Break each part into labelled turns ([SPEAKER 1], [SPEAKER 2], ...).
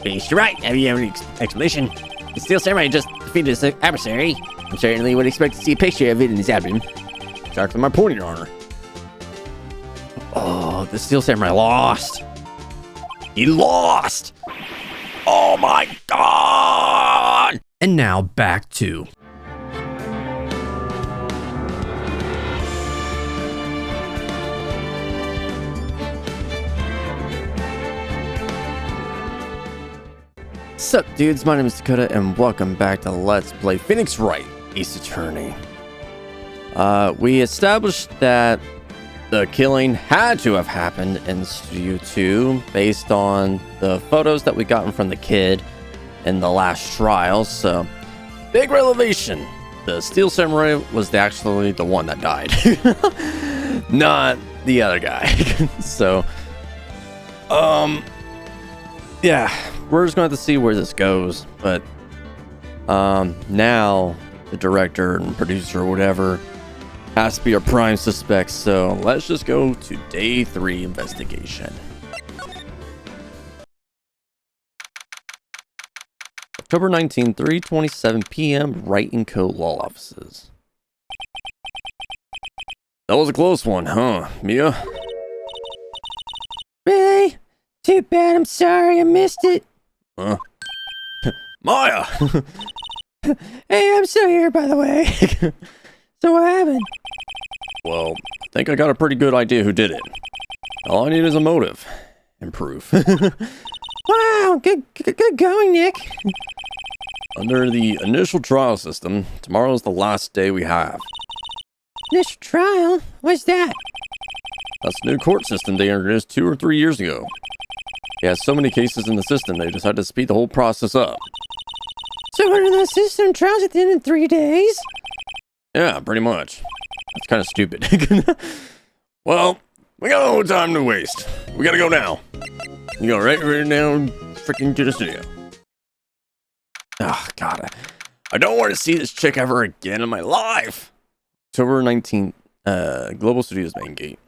[SPEAKER 1] Yes, you're right. Have you any explanation? The Steel Samurai just defeated his adversary. I certainly would expect to see a picture of it in his abdomen. Exactly my point, Your Honor. Oh, the Steel Samurai lost. He lost! Oh my god!
[SPEAKER 2] And now back to...
[SPEAKER 1] Sup dudes, my name is Dakota and welcome back to Let's Play Phoenix Wright, Ace Attorney. We established that the killing had to have happened in Studio 2 based on the photos that we gotten from the kid in the last trial, so big revelation. The Steel Samurai was actually the one that died, not the other guy. So, yeah, we're just going to have to see where this goes, but now the director and producer or whatever has to be our prime suspect, so let's just go to day 3 investigation. October 19, 3:27 p.m. Wright & Co. Law Offices. That was a close one, huh, Mia?
[SPEAKER 3] Really? Too bad, I'm sorry, I missed it.
[SPEAKER 1] Huh? Maya!
[SPEAKER 3] Hey, I'm still here, by the way. So what happened?
[SPEAKER 1] Well, I think I got a pretty good idea who did it. All I need is a motive and proof.
[SPEAKER 3] Wow, good going, Nick.
[SPEAKER 1] Under the initial trial system, tomorrow is the last day we have.
[SPEAKER 3] Initial trial? What's that?
[SPEAKER 1] That's the new court system they introduced 2 or 3 years ago. It has so many cases in the system, they decided to speed the whole process up.
[SPEAKER 3] So what are those system trials at the end of 3 days?
[SPEAKER 1] Yeah, pretty much. That's kind of stupid. Well, we got no time to waste. We gotta go now. You go right now, freaking to the studio. Oh, God. I don't want to see this chick ever again in my life. October 19th, Global Studios main gate.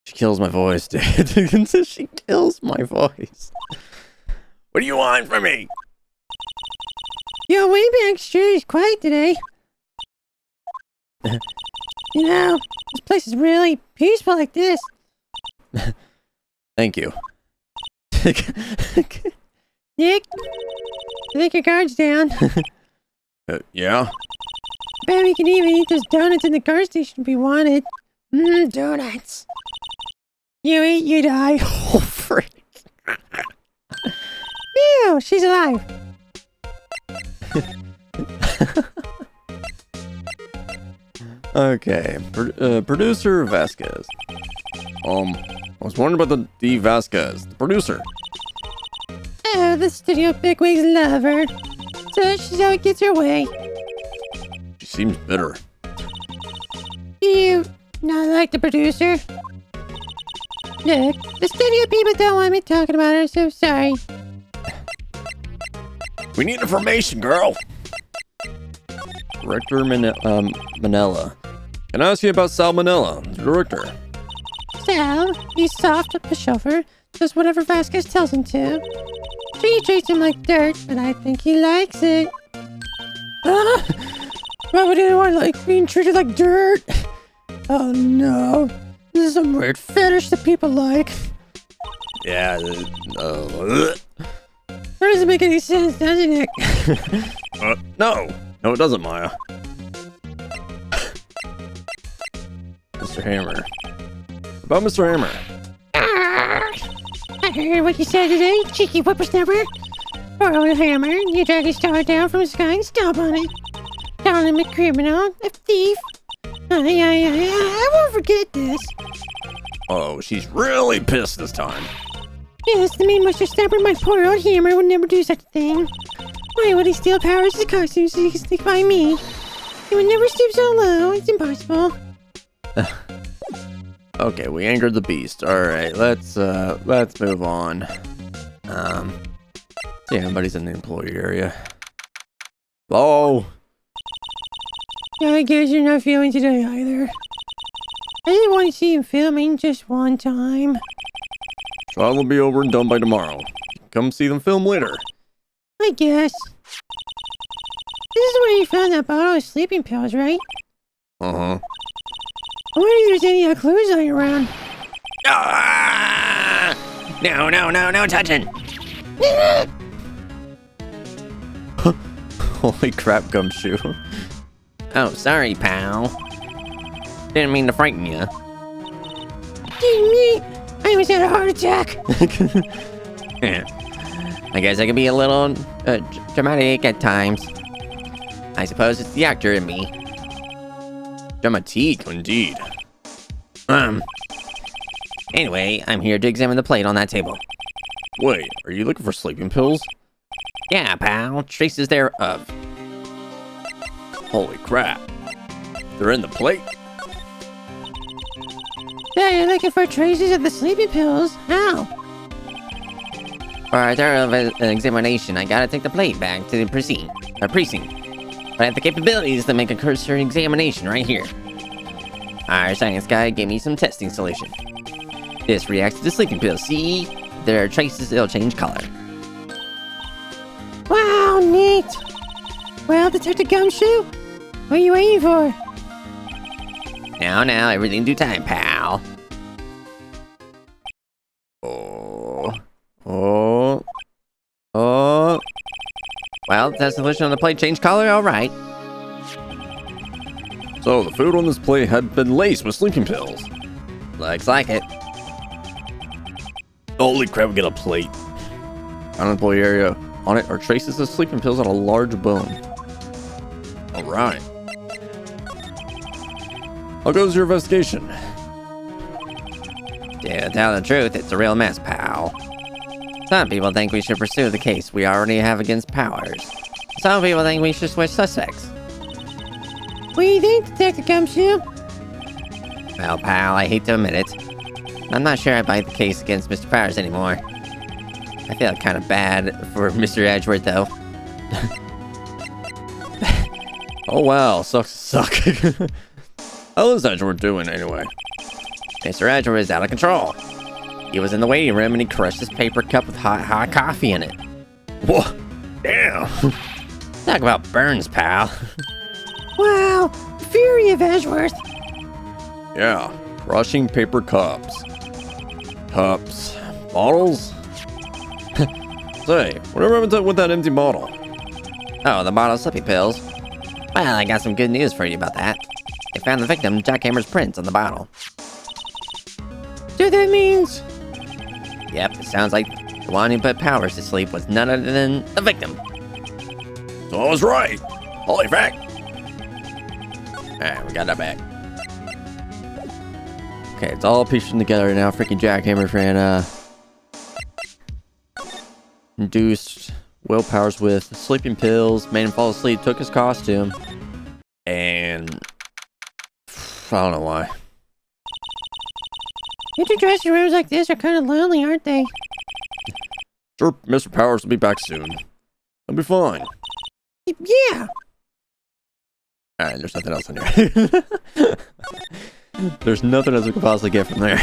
[SPEAKER 1] She kills my voice, dude. She kills my voice. What do you want from me?
[SPEAKER 3] Yo, Waybank's sure is quiet today. You know, this place is really peaceful like this.
[SPEAKER 1] Thank you.
[SPEAKER 3] Nick, I think your guard's down.
[SPEAKER 1] Yeah?
[SPEAKER 3] Bet we can even eat those donuts in the car station if we wanted. Donuts. You eat, you die.
[SPEAKER 1] Oh, frick.
[SPEAKER 3] Ew, she's alive.
[SPEAKER 1] Okay, producer VASQUEZ. I was wondering about the VASQUEZ, the producer.
[SPEAKER 3] Oh, the studio bigwigs love her. So she's how it gets her way.
[SPEAKER 1] She seems bitter.
[SPEAKER 3] Do you not like the producer? Look, the studio people don't want me talking about her, so sorry.
[SPEAKER 1] We need information, girl. Director Manella. Can I ask you about Sal Manella, the director?
[SPEAKER 3] Sal, he's soft, a pushover, does whatever VASQUEZ tells him to. She treats him like dirt, but I think he likes it. Why would anyone like being treated like dirt? Oh no, this is some weird fetish that people like.
[SPEAKER 1] Yeah,
[SPEAKER 3] That doesn't make any sense, does it, Nick?
[SPEAKER 1] No, it doesn't, Maya. Mr. Hammer. About Mr. Hammer.
[SPEAKER 3] I heard what you said today, cheeky whippersnapper. Poor old Hammer, you drag his star down from the sky and stomp on it. Calling him a criminal, a thief. I won't forget this.
[SPEAKER 1] Oh, she's really pissed this time.
[SPEAKER 3] Yes, the mean Mr. Snapper, my poor old Hammer, would never do such a thing. Why would he steal powers as a costume so he can stick by me? He would never stoop so low, it's impossible.
[SPEAKER 1] Okay, we angered the beast. Alright, let's move on. See, anybody's in the employee area. Oh!
[SPEAKER 3] Yeah, I guess you're not feeling today either. I didn't want to see him filming just one time.
[SPEAKER 1] Trial will be over and done by tomorrow. Come see them film later.
[SPEAKER 3] I guess. This is where you found that bottle of sleeping pills, right?
[SPEAKER 1] Uh-huh.
[SPEAKER 3] I wonder if there's any clues lying around.
[SPEAKER 2] Ah! No touching.
[SPEAKER 1] Holy crap, Gumshoe.
[SPEAKER 2] Oh, sorry, pal. Didn't mean to frighten you.
[SPEAKER 3] Dang me! I almost had a heart attack.
[SPEAKER 2] I guess I can be a little dramatic at times. I suppose it's the actor in me.
[SPEAKER 1] Dramatique, indeed.
[SPEAKER 2] Anyway, I'm here to examine the plate on that table.
[SPEAKER 1] Wait, are you looking for sleeping pills?
[SPEAKER 2] Yeah, pal. Traces thereof.
[SPEAKER 1] Holy crap. They're in the plate?
[SPEAKER 3] Yeah, you're looking for traces of the sleeping pills? How?
[SPEAKER 2] For a thorough examination, I gotta take the plate back to the precinct. But I have the capabilities to make a cursory examination right here. Our science guy gave me some testing solution. This reacts to the sleeping pills. See? There are traces, it'll change color.
[SPEAKER 3] Wow, neat! Well, Detective Gumshoe, what are you waiting for?
[SPEAKER 2] Now, everything due time, pal. Well, that solution on the plate changed color, alright.
[SPEAKER 1] So, the food on this plate had been laced with sleeping pills.
[SPEAKER 2] Looks like it.
[SPEAKER 1] Holy crap, we get a plate. On the plate area, on it are traces of sleeping pills on a large bone. Alright. How goes your investigation?
[SPEAKER 2] To tell the truth, it's a real mess, pal. Some people think we should pursue the case we already have against Powers. Some people think we should switch suspects.
[SPEAKER 3] What do you think, Detective Gumshoe?
[SPEAKER 2] Well, pal, I hate to admit it. I'm not sure I buy the case against Mr. Powers anymore. I feel kind of bad for Mr. Edgeworth, though.
[SPEAKER 1] Oh wow, sucks. How is Edgeworth doing anyway?
[SPEAKER 2] Mr. Edgeworth is out of control. He was in the waiting room and he crushed his paper cup with hot coffee in it.
[SPEAKER 1] Whoa, damn.
[SPEAKER 2] Talk about burns, pal.
[SPEAKER 3] Wow, the fury of Edgeworth.
[SPEAKER 1] Yeah, crushing paper cups. Bottles? Say, whatever happened with that empty bottle?
[SPEAKER 2] Oh, the bottle of sleeping pills. Well, I got some good news for you about that. They found the victim, Jackhammer's prints on the bottle.
[SPEAKER 3] So that means...
[SPEAKER 2] Yep, it sounds like the one who put Powers to sleep was none other than the victim.
[SPEAKER 1] So I was right. Holy fact.
[SPEAKER 2] Alright, we got that back.
[SPEAKER 1] Okay, it's all piecing together now. Freaking Jackhammer ran, induced Will Powers with sleeping pills, made him fall asleep, took his costume, and I don't know why.
[SPEAKER 3] Interdressing rooms like this are kind of lonely, aren't they?
[SPEAKER 1] Sure, Mr. Powers will be back soon. He'll be fine.
[SPEAKER 3] Yeah.
[SPEAKER 1] Alright, there's nothing else in here. There's nothing else we could possibly get from there.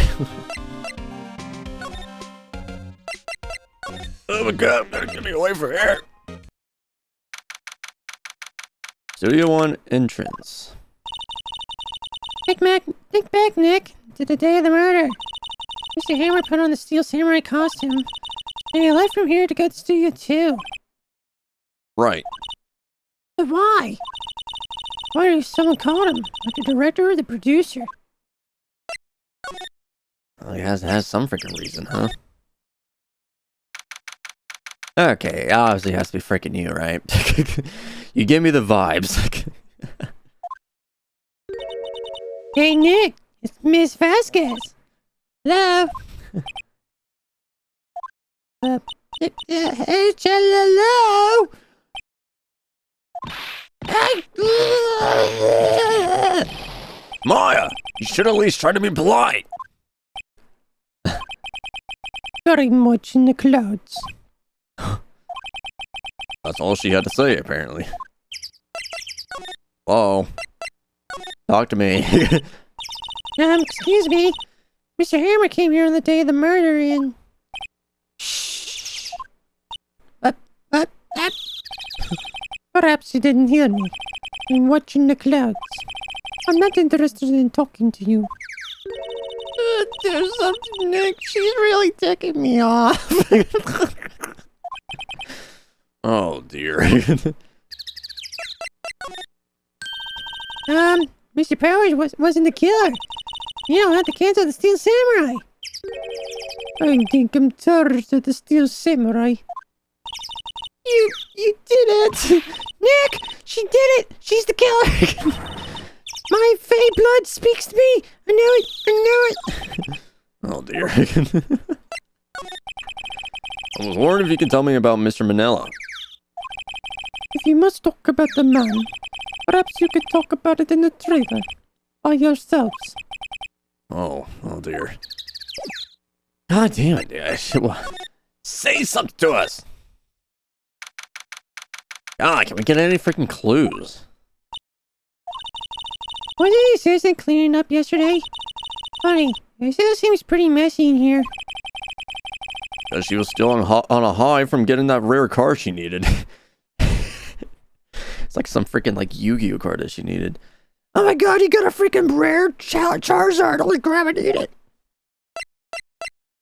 [SPEAKER 1] Oh my god, get me away from here. Studio 1 entrance.
[SPEAKER 3] Think back, Nick, to the day of the murder. Mr. Hammer put on the Steel Samurai costume, and he left from here to go to Studio 2.
[SPEAKER 1] Right.
[SPEAKER 3] But why? Why did someone call him? Like the director or the producer?
[SPEAKER 1] Well, he has some freaking reason, huh? Okay, obviously it has to be freaking you, right? You give me the vibes.
[SPEAKER 3] Hey, Nick, it's Miss Vasquez. Hello? Hello?
[SPEAKER 1] Maya, you should at least try to be polite.
[SPEAKER 3] Very much in the clouds.
[SPEAKER 1] That's all she had to say, apparently. Whoa. Talk to me.
[SPEAKER 3] Excuse me. Mr. Hammer came here on the day of the murder and Perhaps you didn't hear me. I'm watching the clouds. I'm not interested in talking to you.
[SPEAKER 1] There's something, Nick. She's really ticking me off. Oh, dear.
[SPEAKER 3] Mr. Powers wasn't the killer. You don't have to cancel the Steel Samurai. I think I'm tired of the Steel Samurai. You did it! Nick! She did it! She's the killer! My Fey blood speaks to me! I knew it! I knew it!
[SPEAKER 1] Oh, dear. I was wondering if you could tell me about Mr. Manila.
[SPEAKER 3] If you must talk about the man, perhaps you could talk about it in the trailer. By yourselves.
[SPEAKER 1] Oh dear. God damn it, dude. Say something to us! God, can we get any freaking clues?
[SPEAKER 3] Wasn't he seriously cleaning up yesterday? Funny, it still seems pretty messy in here.
[SPEAKER 1] Because she was still on a high from getting that rare card she needed. It's like some freaking like Yu-Gi-Oh card that she needed.
[SPEAKER 3] Oh my god, you got a freaking rare Charizard! Holy crap, I need it!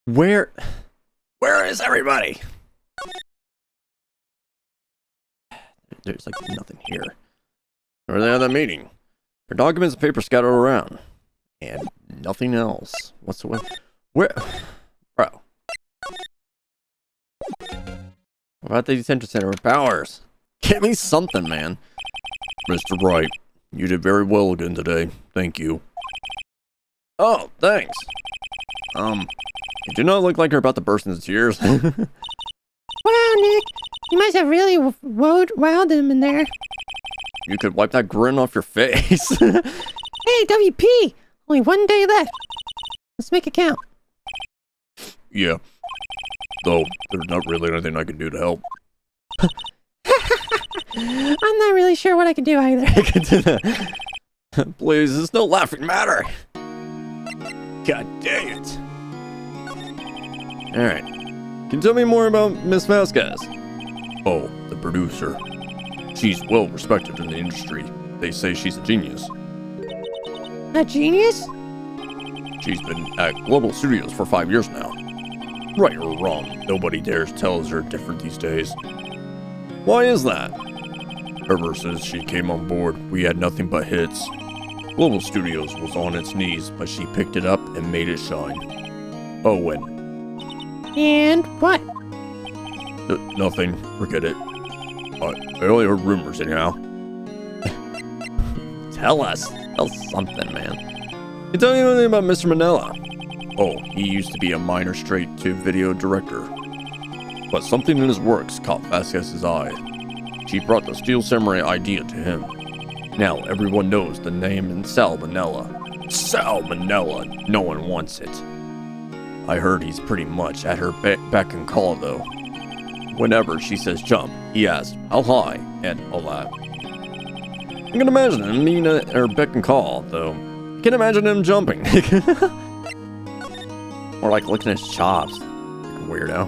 [SPEAKER 1] Where is everybody? There's like nothing here. Or they had that meeting. Their documents and papers scattered around. And nothing else whatsoever. Where? Bro. What about the detention center with Powers? Give me something, man. Mr. Wright, you did very well again today. Thank you. Oh, thanks. You do not look like you're about to burst into tears.
[SPEAKER 3] Wow, Nick. You must have really wowed him in there.
[SPEAKER 1] You could wipe that grin off your face.
[SPEAKER 3] Hey, WP! Only 1 day left. Let's make it count.
[SPEAKER 1] Yeah. Though, there's not really anything I can do to help.
[SPEAKER 3] I'm not really sure what I can do either.
[SPEAKER 1] Please, it's no laughing matter. God dang it. Alright. Can you tell me more about Miss Vasquez? Oh, the producer. She's well respected in the industry. They say she's a genius.
[SPEAKER 3] A genius?
[SPEAKER 1] She's been at Global Studios for 5 years now. Right or wrong, nobody dares tell us her different these days. Why is that? Ever since she came on board, we had nothing but hits. Global Studios was on its knees, but she picked it up and made it shine. Oh,
[SPEAKER 3] And what?
[SPEAKER 1] Nothing. Forget it. I only heard rumors anyhow. Tell us. Tell something, man. Can you tell me anything about Mr. Manila? Oh, he used to be a minor straight-to-video director. But something in his works caught Vasquez's eye. She brought the Steel Samurai idea to him. Now everyone knows the name in Salmonella. Salmonella! No one wants it. I heard he's pretty much at her beck and call, though. Whenever she says jump, he asks, how high, and all that. I can imagine him being at her beck and call, though. I can imagine him jumping. Or like licking his chops. Like a weirdo.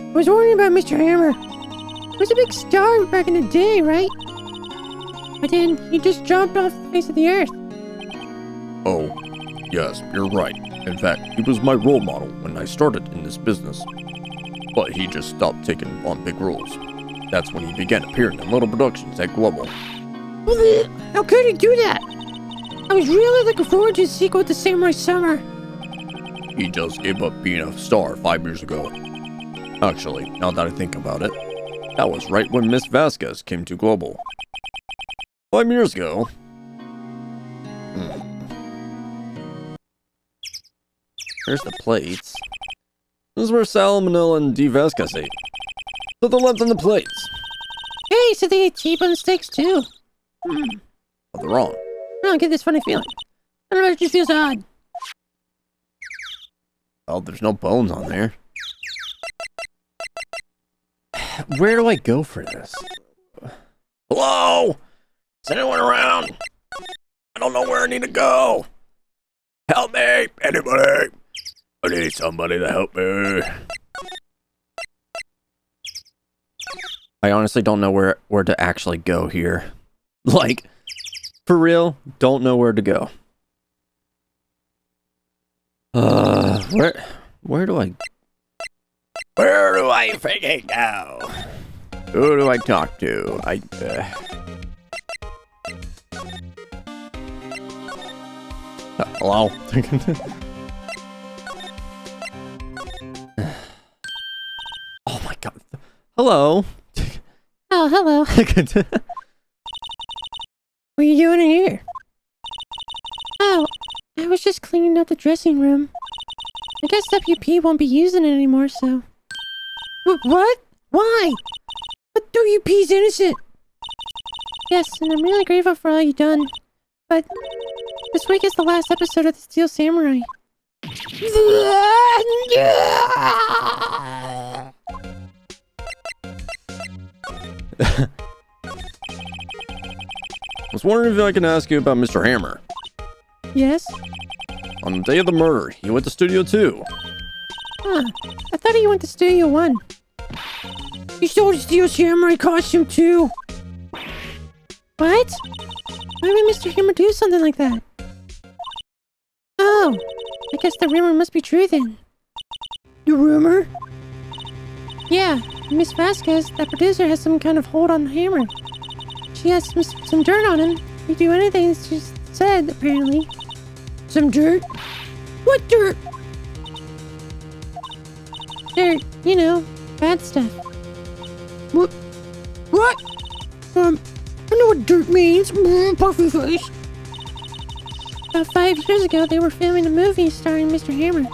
[SPEAKER 3] I was wondering about Mr. Hammer. He was a big star back in the day, right? But then he just dropped off the face of the earth.
[SPEAKER 1] Oh, yes, you're right. In fact, he was my role model when I started in this business. But he just stopped taking on big roles. That's when he began appearing in little productions at Global.
[SPEAKER 3] Well, how could he do that? I was really looking forward to the sequel to Samurai Summer.
[SPEAKER 1] He just gave up being a star 5 years ago. Actually, now that I think about it, that was right when Miss Vasquez came to Global. 5 years ago. Here's the plates. This is where Salmonella and D. Vasquez ate. To the left on the plates.
[SPEAKER 3] Hey, so they ate T-bone steaks too.
[SPEAKER 1] Oh, they're wrong.
[SPEAKER 3] I don't get this funny feeling. I don't know, it just feels odd.
[SPEAKER 1] Oh, there's no bones on there. Where do I go for this? Hello? Is anyone around? I don't know where I need to go. Help me, anybody. I need somebody to help me. I honestly honestly don't know where to actually go here. Like, for real, don't know where to go. Where do I freaking go? Who do I talk to? Hello? Oh my god. Hello?
[SPEAKER 3] Oh, hello. What are you doing in here? Oh, I was just cleaning up the dressing room. I guess WP won't be using it anymore, so... What? Why? But WP's innocent! Yes, and I'm really grateful for all you've done. But... this week is the last episode of the Steel Samurai.
[SPEAKER 1] I was wondering if I can ask you about Mr. Hammer.
[SPEAKER 3] Yes?
[SPEAKER 1] On the day of the murder, he went to Studio 2.
[SPEAKER 3] Huh. I thought he went to Studio 1. He stole the Steel Samurai costume too! What? Why would Mr. Hammer do something like that? Oh! I guess the rumor must be true then. The rumor? Yeah, Miss Vasquez, that producer, has some kind of hold on the Hammer. She has some dirt on him. He'd do anything she said, apparently. Some dirt? What dirt? Dirt, you know, bad stuff. What? What? I know what dirt means. Puffy face. About 5 years ago, they were filming a movie starring Mr. Hammer.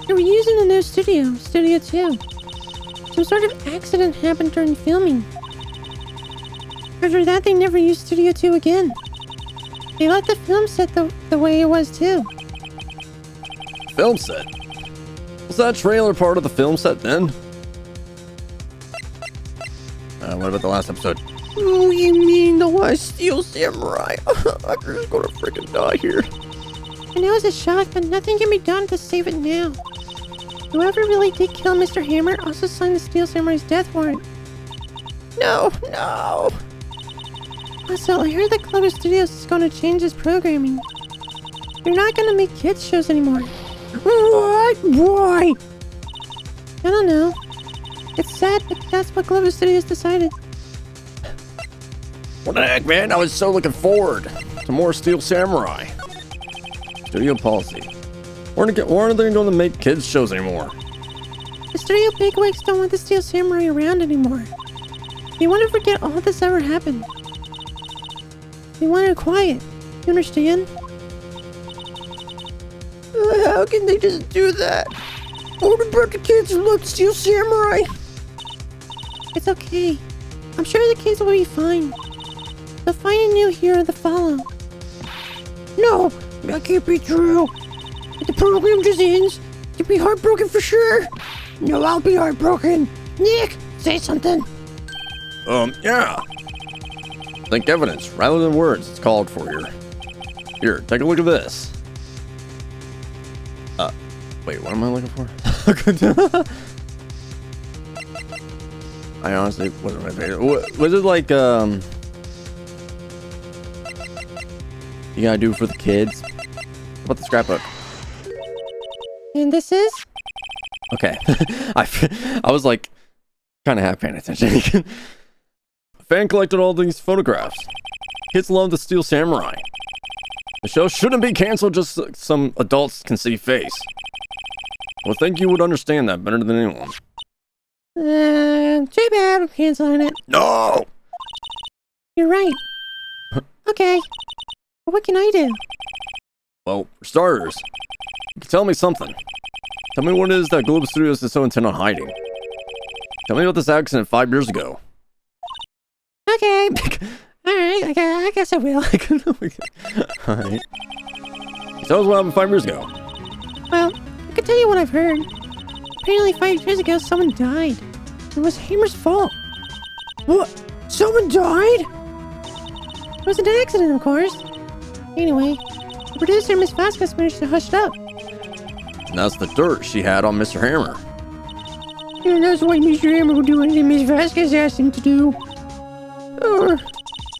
[SPEAKER 3] They were using a new studio, Studio 2. Some sort of accident happened during filming. After that, they never used Studio 2 again. They left the film set the way it was, too.
[SPEAKER 1] Film set? Was that trailer part of the film set then? What about the last episode? Oh, you mean the last Steel Samurai? I'm just gonna freaking die here.
[SPEAKER 3] I know it's a shock, but nothing can be done to save it now. Whoever really did kill Mr. Hammer also signed the Steel Samurai's death warrant. No. Also, I heard that Clover Studios is going to change its programming. They're not going to make kids shows anymore. What? Why? I don't know. It's sad, but that's what Clover Studios decided.
[SPEAKER 1] What the heck, man? I was so looking forward to more Steel Samurai. Studio policy. Why aren't they going to make kids shows anymore?
[SPEAKER 3] The studio bigwigs don't want the Steel Samurai around anymore. They want to forget all this ever happened. They want it quiet. You understand?
[SPEAKER 1] How can they just do that? What about the kids who love Steel Samurai?
[SPEAKER 3] It's okay. I'm sure the kids will be fine. They'll find a new hero to follow. No, that can't be true. If the program just ends, you'll be heartbroken for sure. No, I'll be heartbroken. Nick, say something.
[SPEAKER 1] Yeah. Think evidence rather than words. It's called for here. Here, take a look at this. Wait, what am I looking for? I honestly wasn't my favorite. Was it like, you gotta do for the kids? What about the scrapbook?
[SPEAKER 3] And this is?
[SPEAKER 1] Okay. I was like, kind of half paying attention. A fan collected all these photographs. Kids love the Steel Samurai. The show shouldn't be canceled just so some adults can see face. Well, think you would understand that better than anyone.
[SPEAKER 3] Too bad. I'm canceling it.
[SPEAKER 1] No!
[SPEAKER 3] You're right. Okay. But what can I do?
[SPEAKER 1] Well, for starters, you can tell me something. Tell me what it is that Global Studios is so intent on hiding. Tell me about this accident 5 years ago.
[SPEAKER 3] Okay. Alright, I guess I will.
[SPEAKER 1] Alright. Tell us what happened 5 years ago.
[SPEAKER 3] Well, I can tell you what I've heard. Apparently 5 years ago, someone died. It was Hammer's fault. What? Someone died? It was an accident, of course. Anyway, the producer, Miss Vasquez, managed to hush it up.
[SPEAKER 1] And that's the dirt she had on Mr. Hammer.
[SPEAKER 3] And that's why Mr. Hammer will do anything Miss Vasquez asked him to do.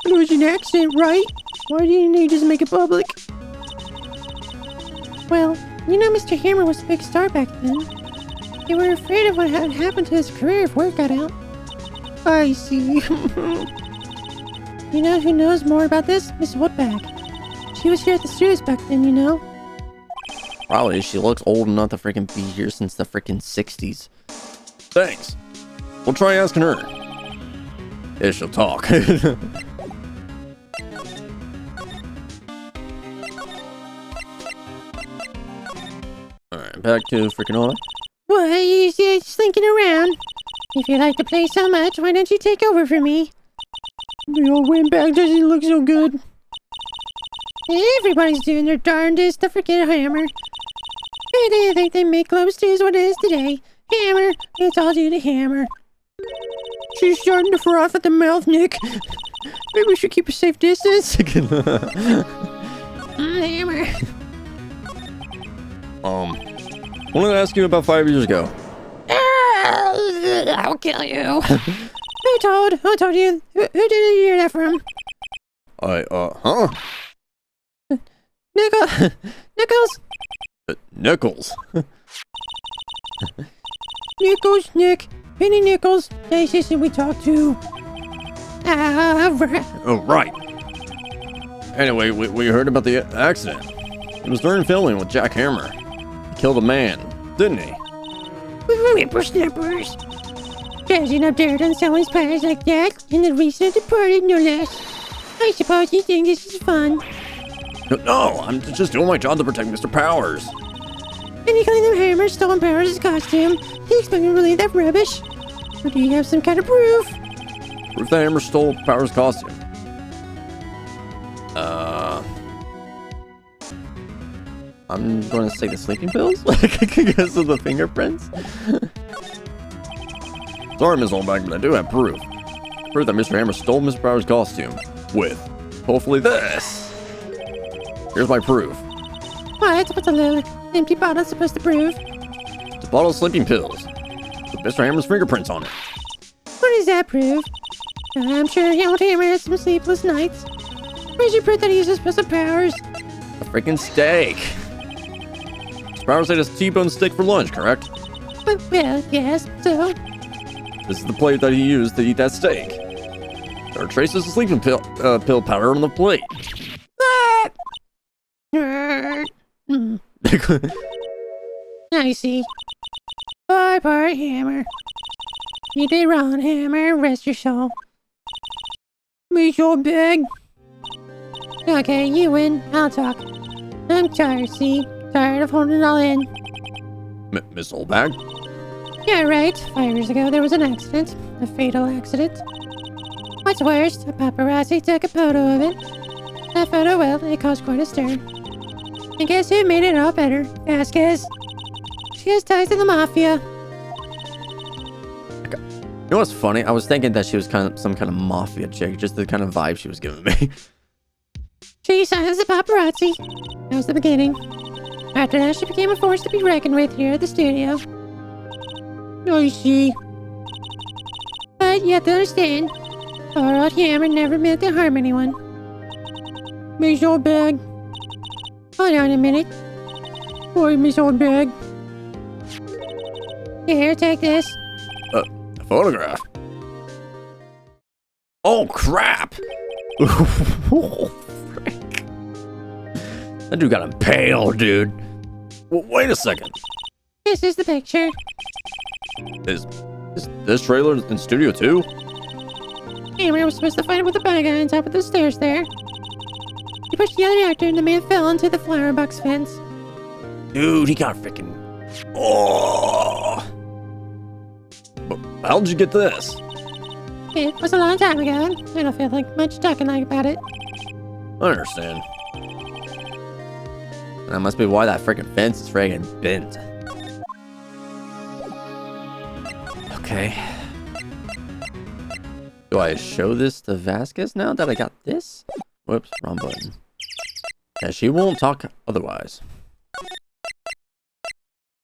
[SPEAKER 3] It was an accident, right? Why didn't he just make it public? Well, you know Mr. Hammer was a big star back then. They were afraid of what had happened to his career if word got out. I see. You know who knows more about this? Miss Woodbag. She was here at the studios back then, you know?
[SPEAKER 1] Probably. She looks old enough to freaking be here since the freaking 60s. Thanks. We'll try asking her. Yeah, she'll talk. Alright, back to freaking on.
[SPEAKER 3] What, you just slinking around? If you like to play so much, why don't you take over for me? The old windbag doesn't look so good. Everybody's doing their darndest to forget Hammer. Who do you think they make Globe Studios what it is today? Hammer. It's all due to Hammer. She's starting to froth at the mouth, Nick. Maybe we should keep a safe distance. Hammer.
[SPEAKER 1] Wanted to ask you about 5 years ago.
[SPEAKER 3] I'll kill you. Who told you? Who did you hear that from?
[SPEAKER 1] Huh?
[SPEAKER 3] Nichols?
[SPEAKER 1] Nichols.
[SPEAKER 3] Nichols, Nick. Penny Nichols. The assistant we talked to.
[SPEAKER 1] Oh, right. Anyway, we heard about the accident. It was during filming with Jack Hammer. He killed a man, didn't he?
[SPEAKER 3] Whippersnappers. Dressing up dirt on someone's pies like that, and the recent departed, no less. I suppose you think this is fun.
[SPEAKER 1] No, I'm just doing my job to protect Mr. Powers.
[SPEAKER 3] And you claim that Hammer stole Powers' costume. You expect me to believe that rubbish? Or do you have some kind of proof?
[SPEAKER 1] Proof that Hammer stole Powers' costume. I'm going to say the sleeping pills because of the fingerprints. Sorry, Miss Oldback, but I do have proof. Proof that Mr. Hammer stole Mr. Powers' costume with, hopefully, this. Here's my proof.
[SPEAKER 3] What? What's a little empty bottle supposed to prove?
[SPEAKER 1] It's a bottle of sleeping pills with Mr. Hammer's fingerprints on it.
[SPEAKER 3] What does that prove? I'm sure old Hammer had some sleepless nights. Where's your proof that he uses special powers?
[SPEAKER 1] A freaking steak. Mr. Powers ate a T-bone steak for lunch, correct?
[SPEAKER 3] Well, yes, so?
[SPEAKER 1] This is the plate that he used to eat that steak. There are traces of sleeping pill powder on the plate.
[SPEAKER 3] I see. Bye, Hammer. You did wrong, Hammer. Rest your soul. Me so big. Okay, you win. I'll talk. I'm tired, see? Tired of holding it all in.
[SPEAKER 1] Miss Oldbag?
[SPEAKER 3] Yeah, right. 5 years ago, there was an accident. A fatal accident. What's worse, a paparazzi took a photo of it. That photo, well, it caused quite a stir. And guess who made it all better? Vasquez. She has ties to the mafia.
[SPEAKER 1] You know what's funny? I was thinking that she was kind of some kind of mafia chick, just the kind of vibe she was giving me.
[SPEAKER 3] She silenced the paparazzi. That was the beginning. After that, she became a force to be reckoned with here at the studio. I see. But you have to understand, poor old Hammer never meant to harm anyone. Miss Oldbag. Hold on a minute. Boy, Miss Oldbag. Here, take this.
[SPEAKER 1] A photograph. Oh, crap! Oh, frick. That dude got impaled, dude. Wait a second.
[SPEAKER 3] This is the picture.
[SPEAKER 1] Is this trailer in studio too?
[SPEAKER 3] Hammer was supposed to fight with the bad guy on top of the stairs there. He pushed the other actor and the man fell into the flower box fence.
[SPEAKER 1] Dude, he got freaking... Oh! But how'd you get this?
[SPEAKER 3] It was a long time ago. I don't feel like much talking about it.
[SPEAKER 1] I understand. That must be why that freaking fence is freaking bent. Okay. Do I show this to Vasquez now that I got this? Whoops, wrong button. Yeah, she won't talk otherwise.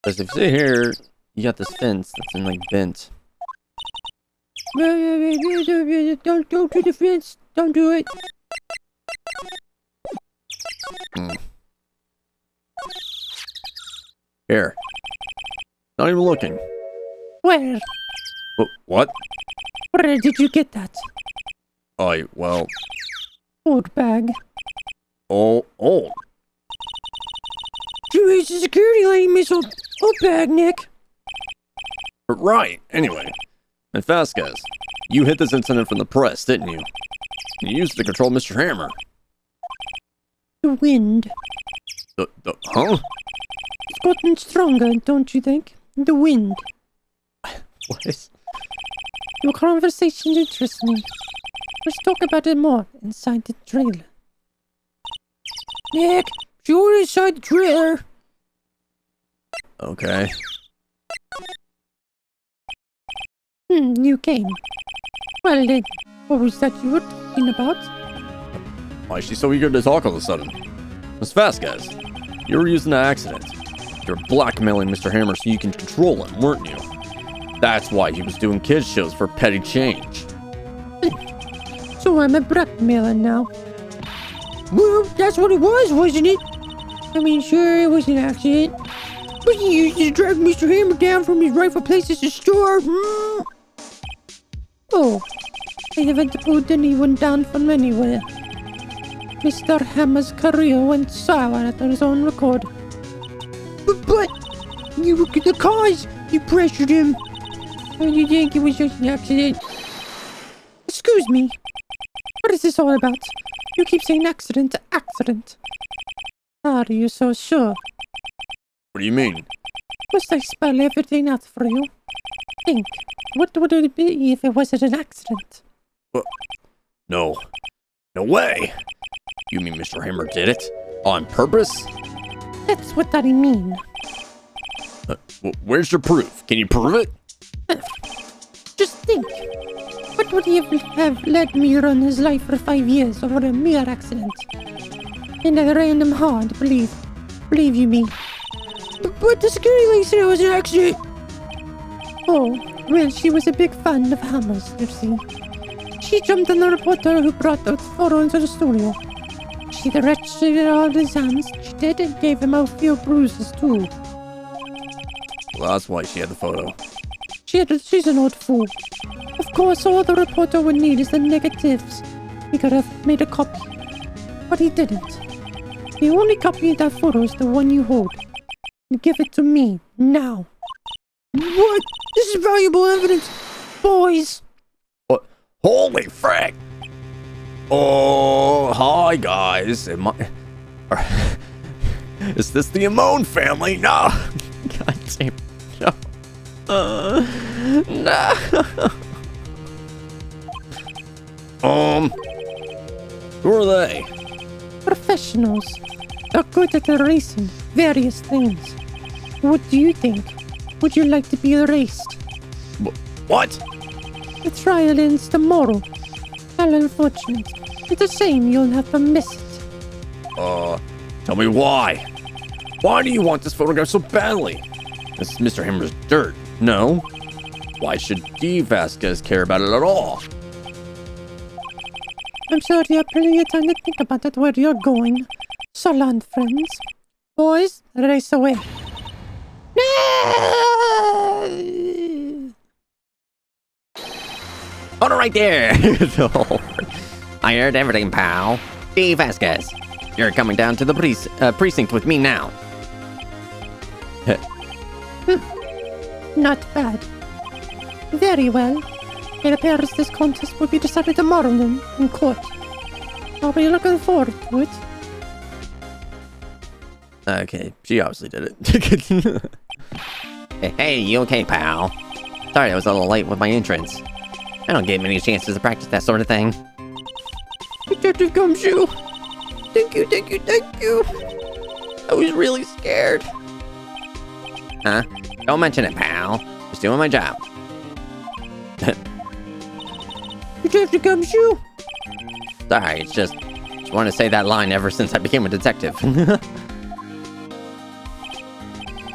[SPEAKER 1] Because if you see here, you got this fence that's in like bent.
[SPEAKER 3] Don't do the fence. Don't do it.
[SPEAKER 1] Here. Not even looking.
[SPEAKER 3] Where?
[SPEAKER 1] What?
[SPEAKER 3] Where did you get that?
[SPEAKER 1] Well.
[SPEAKER 3] Old bag.
[SPEAKER 1] Oh.
[SPEAKER 3] You raised the security lady missile. Old bag, Nick.
[SPEAKER 1] Right. Anyway. And VASQUEZ, you hit this incident from the press, didn't you? You used it to control Mr. Hammer.
[SPEAKER 3] The wind.
[SPEAKER 1] Huh?
[SPEAKER 3] It's gotten stronger, don't you think? The wind.
[SPEAKER 1] What?
[SPEAKER 3] Your conversation interests me. Let's talk about it more inside the trailer. Nick, you're inside the trailer.
[SPEAKER 1] Okay.
[SPEAKER 3] You came. Well then, what was that you were talking about?
[SPEAKER 1] Why is she so eager to talk all of a sudden? Miss VASQUEZ, you were using an accident. You were blackmailing Mr. Hammer so you can control him, weren't you? That's why he was doing kids shows for petty change.
[SPEAKER 3] So I'm a blackmailer now. Well, that's what it was, wasn't it? I mean, sure, it was an accident. But you used it to drag Mr. Hammer down from his rightful place as a star. Oh, I haven't pulled anyone down from anywhere. Mr. Hammer's career went sour at his own record. But you look at the cause. You pressured him. And you think it was just an accident? Excuse me. What is this all about? You keep saying accident to accident. Are you so sure?
[SPEAKER 1] What do you mean?
[SPEAKER 3] Must I spell everything out for you? Think. What would it be if it wasn't an accident?
[SPEAKER 1] No. No way! You mean Mr. Hammer did it? On purpose?
[SPEAKER 3] That's what I mean.
[SPEAKER 1] Where's your proof? Can you prove it?
[SPEAKER 3] Just think. What would he have let me run his life for 5 years over a mere accident? In a random hard, believe you me. But the security lady said it was an accident. Oh, well, she was a big fan of Hammers, you see. She jumped on the reporter who brought the photo into the studio. She wretched all his hands, she did, and gave him a few bruises too.
[SPEAKER 1] Well, that's why she had the photo.
[SPEAKER 3] She's an old fool. Of course, all the reporter would need is the negatives. He could have made a copy. But he didn't. The only copy of that photo is the one you hold. Give it to me, now. What? This is valuable evidence, boys.
[SPEAKER 1] What? Holy frick! Oh, hi guys. Is this the Amon family? No! God damn. No. No. Who are they?
[SPEAKER 3] Professionals. They're good at erasing various things. What do you think? Would you like to be erased?
[SPEAKER 1] What?
[SPEAKER 3] The trial ends tomorrow. How unfortunate. It's a shame you'll have to miss it.
[SPEAKER 1] Tell me why. Why do you want this photograph so badly? This is Mr. Hammer's dirt. No. Why should VASQUEZ care about it at all?
[SPEAKER 3] I'm sure you have plenty of time to think about it where you're going. So long, friends. Boys, race away.
[SPEAKER 2] Hold it right there! I heard everything, pal. VASQUEZ, you're coming down to the precinct with me now.
[SPEAKER 3] Not bad. Very well. It appears this contest will be decided tomorrow then, in court. I'll be looking forward to it.
[SPEAKER 1] Okay, she obviously did it.
[SPEAKER 2] Hey, you okay, pal? Sorry I was a little late with my entrance. I don't get many chances to practice that sort of thing.
[SPEAKER 3] Detective Gumshoe! Thank you.
[SPEAKER 2] I was really scared. Huh? Don't mention it, pal. Just doing my job.
[SPEAKER 3] Detective Gumshoe!
[SPEAKER 2] Sorry, it's just wanted to say that line ever since I became a detective.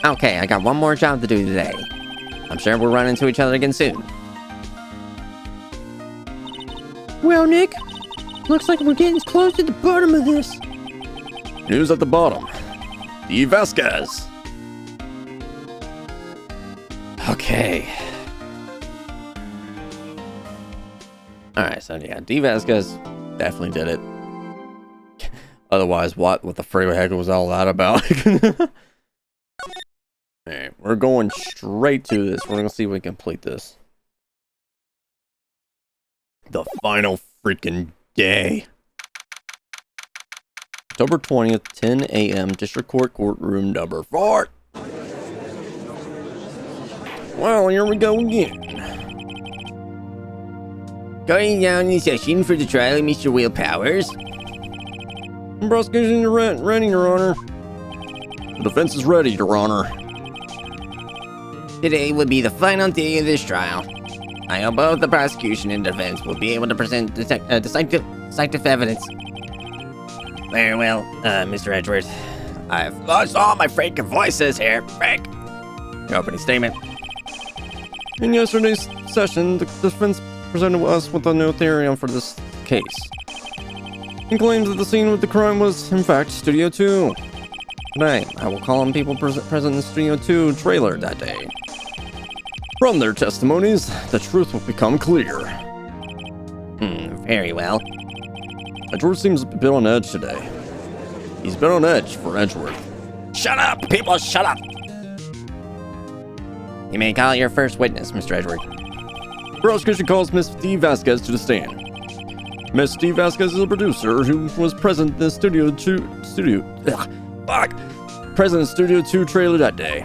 [SPEAKER 2] Okay, I got one more job to do today. I'm sure we'll run into each other again soon.
[SPEAKER 3] Well, Nick, looks like we're getting close to the bottom of this.
[SPEAKER 1] News at the bottom. The VASQUEZ. Okay. Alright, so yeah, VASQUEZ definitely did it. Otherwise, what the freeway heck was all that about? Alright, we're going straight to this. We're gonna see if we can complete this. The final freaking day. October 20th, 10 a.m. District Court Courtroom number 4. Well, here we go again.
[SPEAKER 2] Going down in session for the trial of Mr. Will Powers.
[SPEAKER 1] Prosecution ready, Your Honor. The defense is ready, Your Honor.
[SPEAKER 2] Today will be the final day of this trial. I hope both the prosecution and defense will be able to present decisive evidence. Very well, Mr. Edgeworth. I've lost all my freaking voices here. Frank. Your opening statement.
[SPEAKER 1] In yesterday's session, the defense presented us with a new theory for this case. He claims that the scene of the crime was, in fact, Studio 2. Today, I will call on people present in the Studio 2 trailer that day. From their testimonies, the truth will become clear.
[SPEAKER 2] Very well.
[SPEAKER 1] Edgeworth seems a bit on edge today. He's been on edge for Edgeworth.
[SPEAKER 2] Shut up, people, shut up! You may call your first witness, Mr. Edgeworth.
[SPEAKER 1] Prosecution calls Miss D. VASQUEZ to the stand. Miss D. VASQUEZ is a producer who was present in the Studio 2 trailer that day.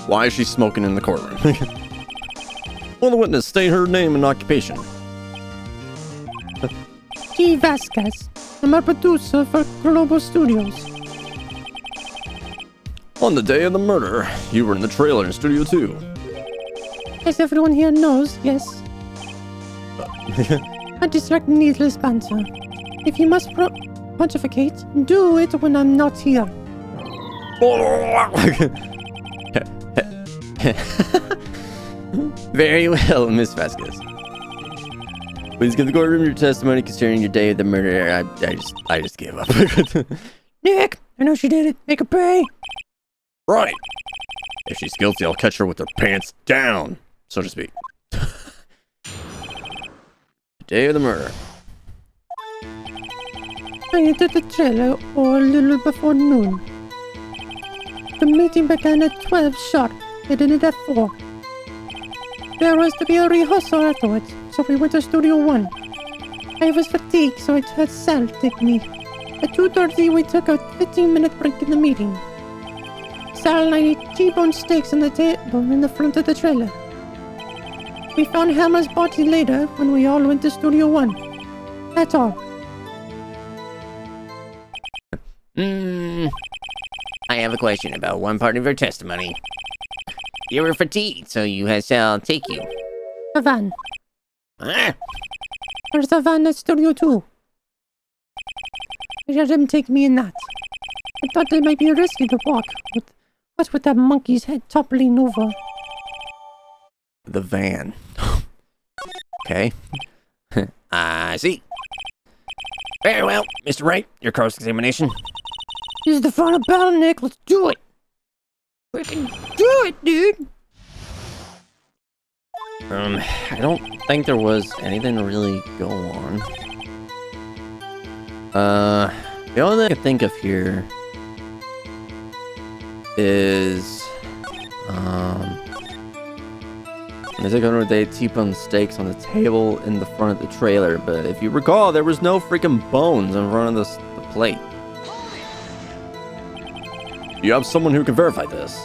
[SPEAKER 1] Why is she smoking in the courtroom? Will the witness state her name and occupation?
[SPEAKER 3] G. VASQUEZ. I'm a producer for Global Studios.
[SPEAKER 1] On the day of the murder, you were in the trailer in Studio 2.
[SPEAKER 3] As everyone here knows, yes. I dislike needless banter. If you must pontificate, do it when I'm not here.
[SPEAKER 2] Very well, Miss VASQUEZ. Please give the courtroom your testimony concerning your day of the murder. I just gave up.
[SPEAKER 3] Nick, I know she did it. Make her pay.
[SPEAKER 1] Right. If she's guilty, I'll catch her with her pants down, so to speak. Day of the murder.
[SPEAKER 3] I entered the trailer a little before noon. The meeting began at 12 sharp. It ended at 4. There was to be a rehearsal afterwards, so we went to Studio 1. I was fatigued, so I had Sal take me. At 2:30, we took a 15-minute break in the meeting. Sal and I ate T-bone steaks on the table in the front of the trailer. We found Hammer's body later when we all went to Studio 1. That's all.
[SPEAKER 2] I have a question about one part of your testimony. You were fatigued, so you had Sal take you.
[SPEAKER 3] A van.
[SPEAKER 2] Huh?
[SPEAKER 3] There's a van at Studio 2. I had him take me in that. I thought it might be risky to walk. What's with that monkey's head toppling over?
[SPEAKER 1] The van. Okay.
[SPEAKER 2] I see. Very well, Mr. Wright, your cross-examination.
[SPEAKER 3] This is the final battle, Nick. Let's do it. Freaking do it, dude.
[SPEAKER 1] I don't think there was anything to really go on. The only thing I can think of here is, they go they T-bone steaks on the table in the front of the trailer, but if you recall, there was no freaking bones in front of the plate. You have someone who can verify this?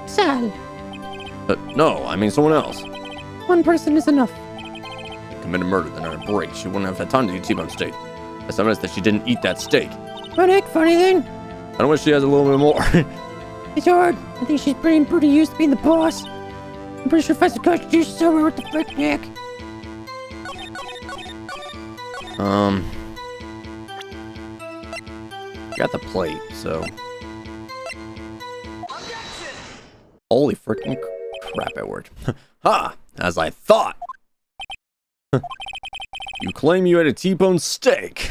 [SPEAKER 3] Sal.
[SPEAKER 1] No, I mean someone else.
[SPEAKER 3] One person is enough.
[SPEAKER 1] Committed murder, then on a break. She wouldn't have had time to eat T-bone steak. That's evidence that she didn't eat that steak.
[SPEAKER 3] But Nick, funny thing.
[SPEAKER 1] I wish she has a little bit more.
[SPEAKER 3] It's hard. I think she's pretty used to being the boss. I'm pretty sure if I was coach, she's somewhere with the frick, Nick.
[SPEAKER 1] Got the plate, so. Holy freaking crap, Edward. Ha! As I thought. You claim you had a T-bone steak.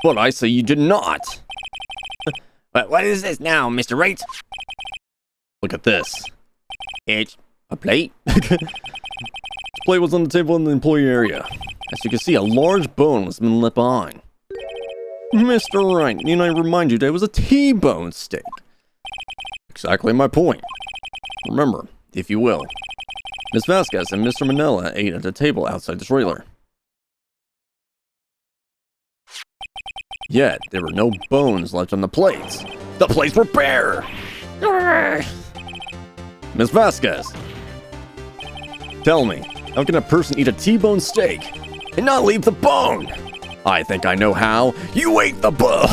[SPEAKER 1] But I say you did not.
[SPEAKER 2] But what is this now, Mr. Wright?
[SPEAKER 1] Look at this.
[SPEAKER 2] It's a plate?
[SPEAKER 1] This plate was on the table in the employee area. As you can see, a large bone was been left behind. Mr. Wright, need I remind you that it was a T-bone steak? Exactly my point. Remember, if you will, Ms. Vasquez and Mr. Manila ate at the table outside the trailer. Yet, there were no bones left on the plates. The plates were bare! Ms. Vasquez, tell me, how can a person eat a T-bone steak and not leave the bone? I think I know how. You ate the bone!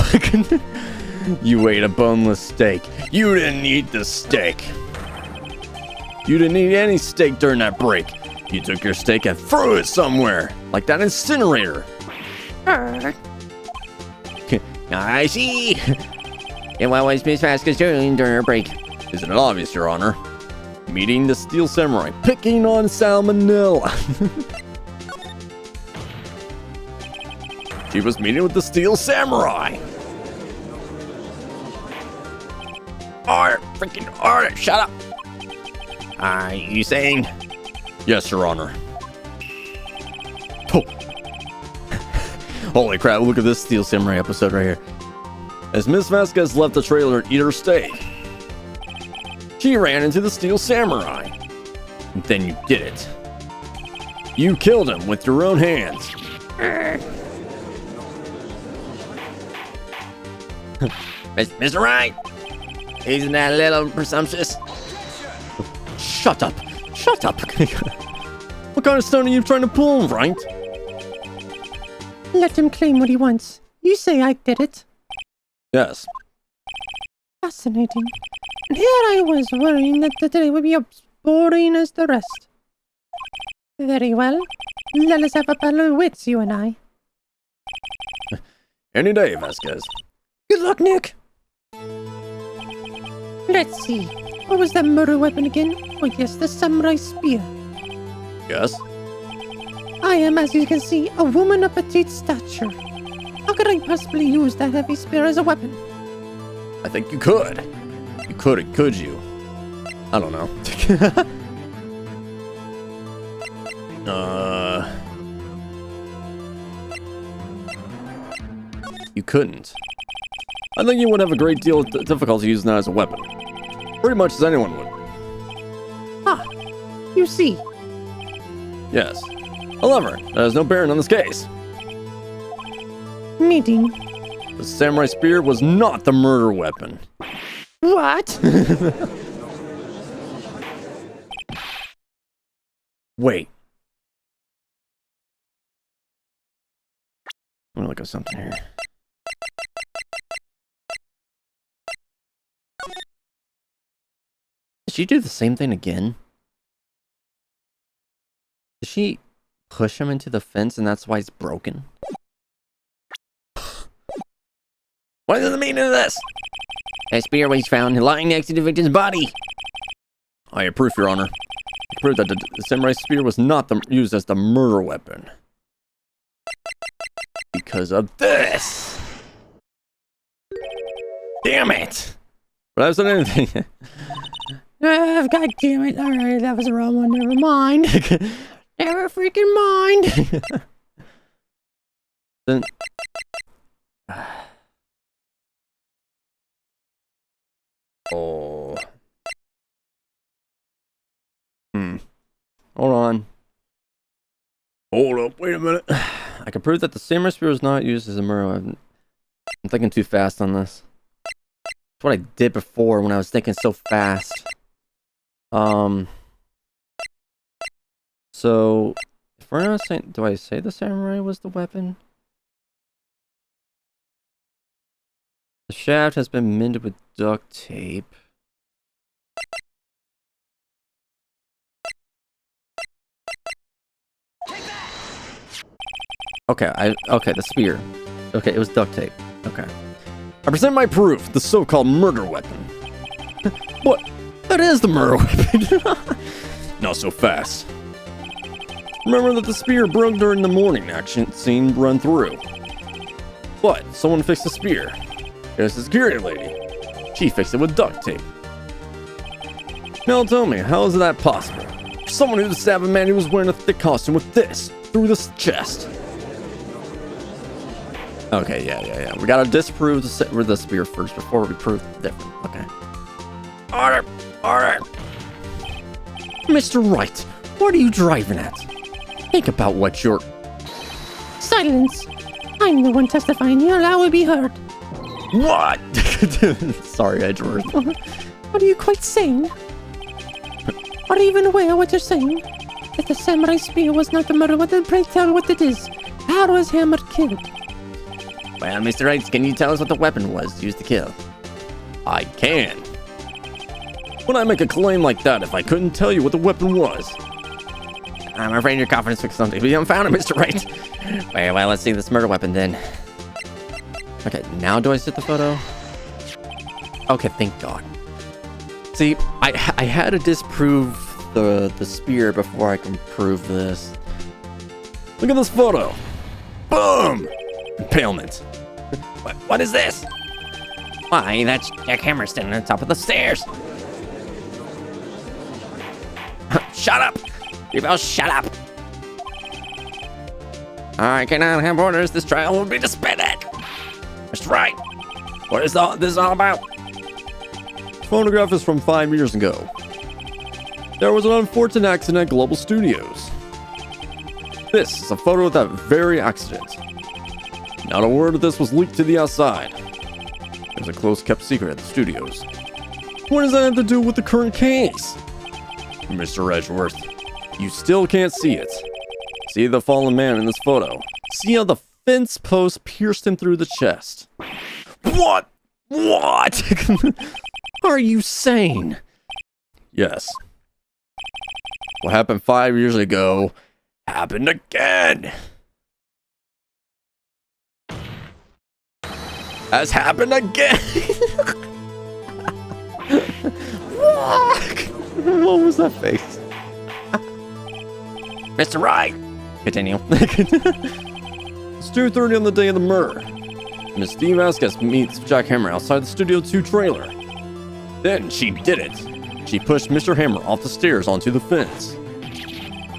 [SPEAKER 1] You ate a boneless steak. You didn't eat the steak. You didn't eat any steak during that break. You took your steak and threw it somewhere, like that incinerator.
[SPEAKER 2] I see. And what was Miss Vasquez doing during her break?
[SPEAKER 1] Isn't it obvious, Your Honor? Meeting the Steel Samurai, picking on salmonella. She was meeting with the Steel Samurai.
[SPEAKER 2] Art, shut up. Are you saying?
[SPEAKER 1] Yes, Your Honor. Oh. Holy crap, look at this Steel Samurai episode right here. As Miss Vasquez left the trailer to eat her steak, she ran into the Steel Samurai. And then you did it. You killed him with your own hands.
[SPEAKER 2] Mr. Wright, isn't that a little presumptuous?
[SPEAKER 1] Shut up. Shut up. What kind of stone are you trying to pull, Wright?
[SPEAKER 3] Let him claim what he wants. You say I did it.
[SPEAKER 1] Yes.
[SPEAKER 3] Fascinating. And here I was worrying that the day would be as boring as the rest. Very well. Let us have a battle of wits, you and I.
[SPEAKER 1] Any day, Vasquez.
[SPEAKER 3] Good luck, Nick. Let's see. What was that murder weapon again? Oh yes, the samurai spear.
[SPEAKER 1] Yes?
[SPEAKER 3] I am, as you can see, a woman of petite stature. How could I possibly use that heavy spear as a weapon?
[SPEAKER 1] I think you could. You could you? I don't know. You couldn't. I think you would have a great deal of difficulty using that as a weapon. Pretty much as anyone would.
[SPEAKER 3] Ah, you see.
[SPEAKER 1] Yes. However, that has no bearing on this case.
[SPEAKER 3] Meeting.
[SPEAKER 1] The samurai spear was not the murder weapon.
[SPEAKER 3] What?
[SPEAKER 1] Wait. I'm gonna look at something here. Did she do the same thing again? Did she push him into the fence and that's why it's broken?
[SPEAKER 2] What is the meaning of this? A spear was found lying next to the victim's body.
[SPEAKER 1] I have proof, Your Honor. I prove that the samurai spear was not used as the murder weapon. Because of this! Damn it! But I've said anything.
[SPEAKER 3] God damn it. Alright, that was the wrong one. Never mind. Never freaking mind.
[SPEAKER 1] Then... Oh. Hold on. Hold up, wait a minute. I can prove that the samurai spear was not used as a murder weapon. I'm thinking too fast on this. That's what I did before when I was thinking so fast. So, if we're not saying, do I say the samurai was the weapon? The shaft has been mended with duct tape. Okay, okay, the spear. Okay, it was duct tape. Okay. I present my proof, the so-called murder weapon. What? That is the murder weapon. Not so fast. Remember that the spear broke during the morning action scene run through. But someone fixed the spear. There's the security lady. She fixed it with duct tape. Now tell me, how is that possible? For someone who stabbed a man who was wearing a thick costume with this through the chest. Okay, yeah. We gotta disprove the spear first before we prove different. Okay. Order! Mr. Wright, what are you driving at? Think about what you're...
[SPEAKER 3] Silence. I'm the one testifying. Your law will be heard.
[SPEAKER 1] What? Sorry, Edgeworth.
[SPEAKER 3] What are you quite saying? Are you even aware what you're saying? If the samurai spear was not the murder weapon, pray tell what it is. How was Hammer killed?
[SPEAKER 2] Well, Mr. Wright, can you tell us what the weapon was used to kill?
[SPEAKER 1] I can. Would I make a claim like that if I couldn't tell you what the weapon was?
[SPEAKER 2] I'm afraid your confidence took something to be unfounded, Mr. Wright. Well, let's see this murder weapon then.
[SPEAKER 1] Okay, now do I set the photo? Okay, thank God. See, I had to disprove the spear before I can prove this. Look at this photo. Boom! Impalement.
[SPEAKER 2] What is this? Why, that's Jack Hammer standing on top of the stairs. Shut up! You both shut up! I cannot have orders. This trial will be suspended. Mr. Wright, what is this all about?
[SPEAKER 1] This photograph is from 5 years ago. There was an unfortunate accident at Global Studios. This is a photo of that very accident. Not a word of this was leaked to the outside. It was a close-kept secret at the studios. What does that have to do with the current case? Mr. Edgeworth, you still can't see it. See the fallen man in this photo. See how the fence post pierced him through the chest. What? What? Are you sane? Yes. What happened 5 years ago happened again. Has happened again. What was that face?
[SPEAKER 2] Mr. Wright! Continue.
[SPEAKER 1] It's 2:30 on the day of the murder. Miss D. VASQUEZ meets Jack Hammer outside the Studio 2 trailer. Then she did it. She pushed Mr. Hammer off the stairs onto the fence.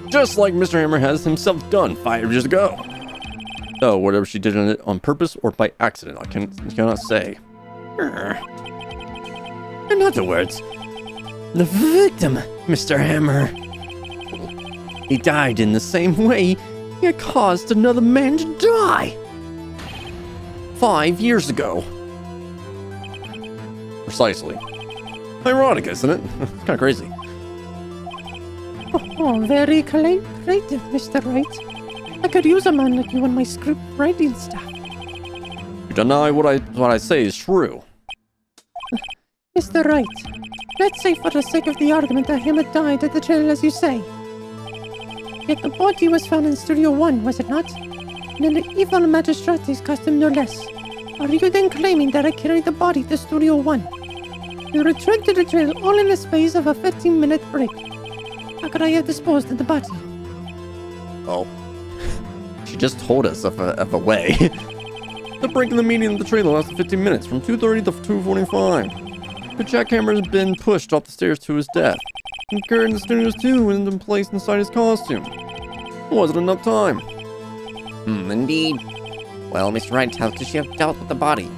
[SPEAKER 1] Just like Mr. Hammer has himself done 5 years ago. Oh, whatever she did it on purpose or by accident, I cannot say. In other words, the victim, Mr. Hammer. He died in the same way he had caused another man to die. 5 years ago. Precisely. Ironic, isn't it? It's kind of crazy.
[SPEAKER 3] Oh, very creative, Mr. Wright. I could use a man like you in my script writing staff.
[SPEAKER 1] You deny what I say is true.
[SPEAKER 3] Mr. Wright, let's say for the sake of the argument that Hammer died at the trail as you say. Yet the body was found in Studio 1, was it not? And in the evil magistrate's costume no less. Are you then claiming that I carried the body to Studio 1? You returned to the trail all in the space of a 15-minute break. How could I have disposed of the body?
[SPEAKER 1] Oh. She just told us of a way. The break in the meeting of the trailer lasted 15 minutes, from 2:30 to 2:45. But Jack Hammer has been pushed off the stairs to his death, and carried in the studios too, and then placed inside his costume. It wasn't enough time.
[SPEAKER 2] Indeed. Well, Mr. Wright, how could she have dealt with the body?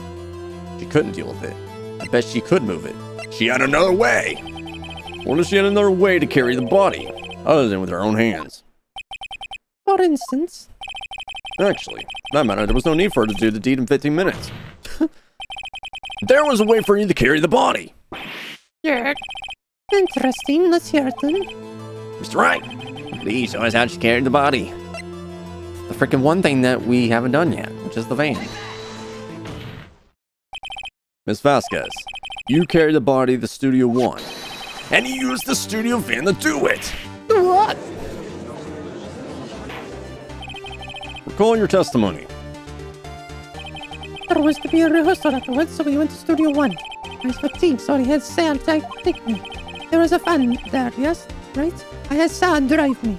[SPEAKER 1] She couldn't deal with it. I bet she could move it. She had another way. What if she had another way to carry the body, other than with her own hands?
[SPEAKER 3] For instance?
[SPEAKER 1] Actually, for that matter, there was no need for her to do the deed in 15 minutes. There was a way for you to carry the body.
[SPEAKER 3] Yeah. Interesting. Let's hear it then.
[SPEAKER 2] Mr. Wright, please show us how she carried the body. The freaking one thing that we haven't done yet, which is the van.
[SPEAKER 1] Miss VASQUEZ, you carried the body to Studio 1, and you used the studio van to do it.
[SPEAKER 3] What?
[SPEAKER 1] Recall your testimony.
[SPEAKER 3] There was to be a rehearsal afterwards, so we went to Studio 1. was fatigued, so I had Sal take me. There was a fan there, yes? Right? I had Sal drive me.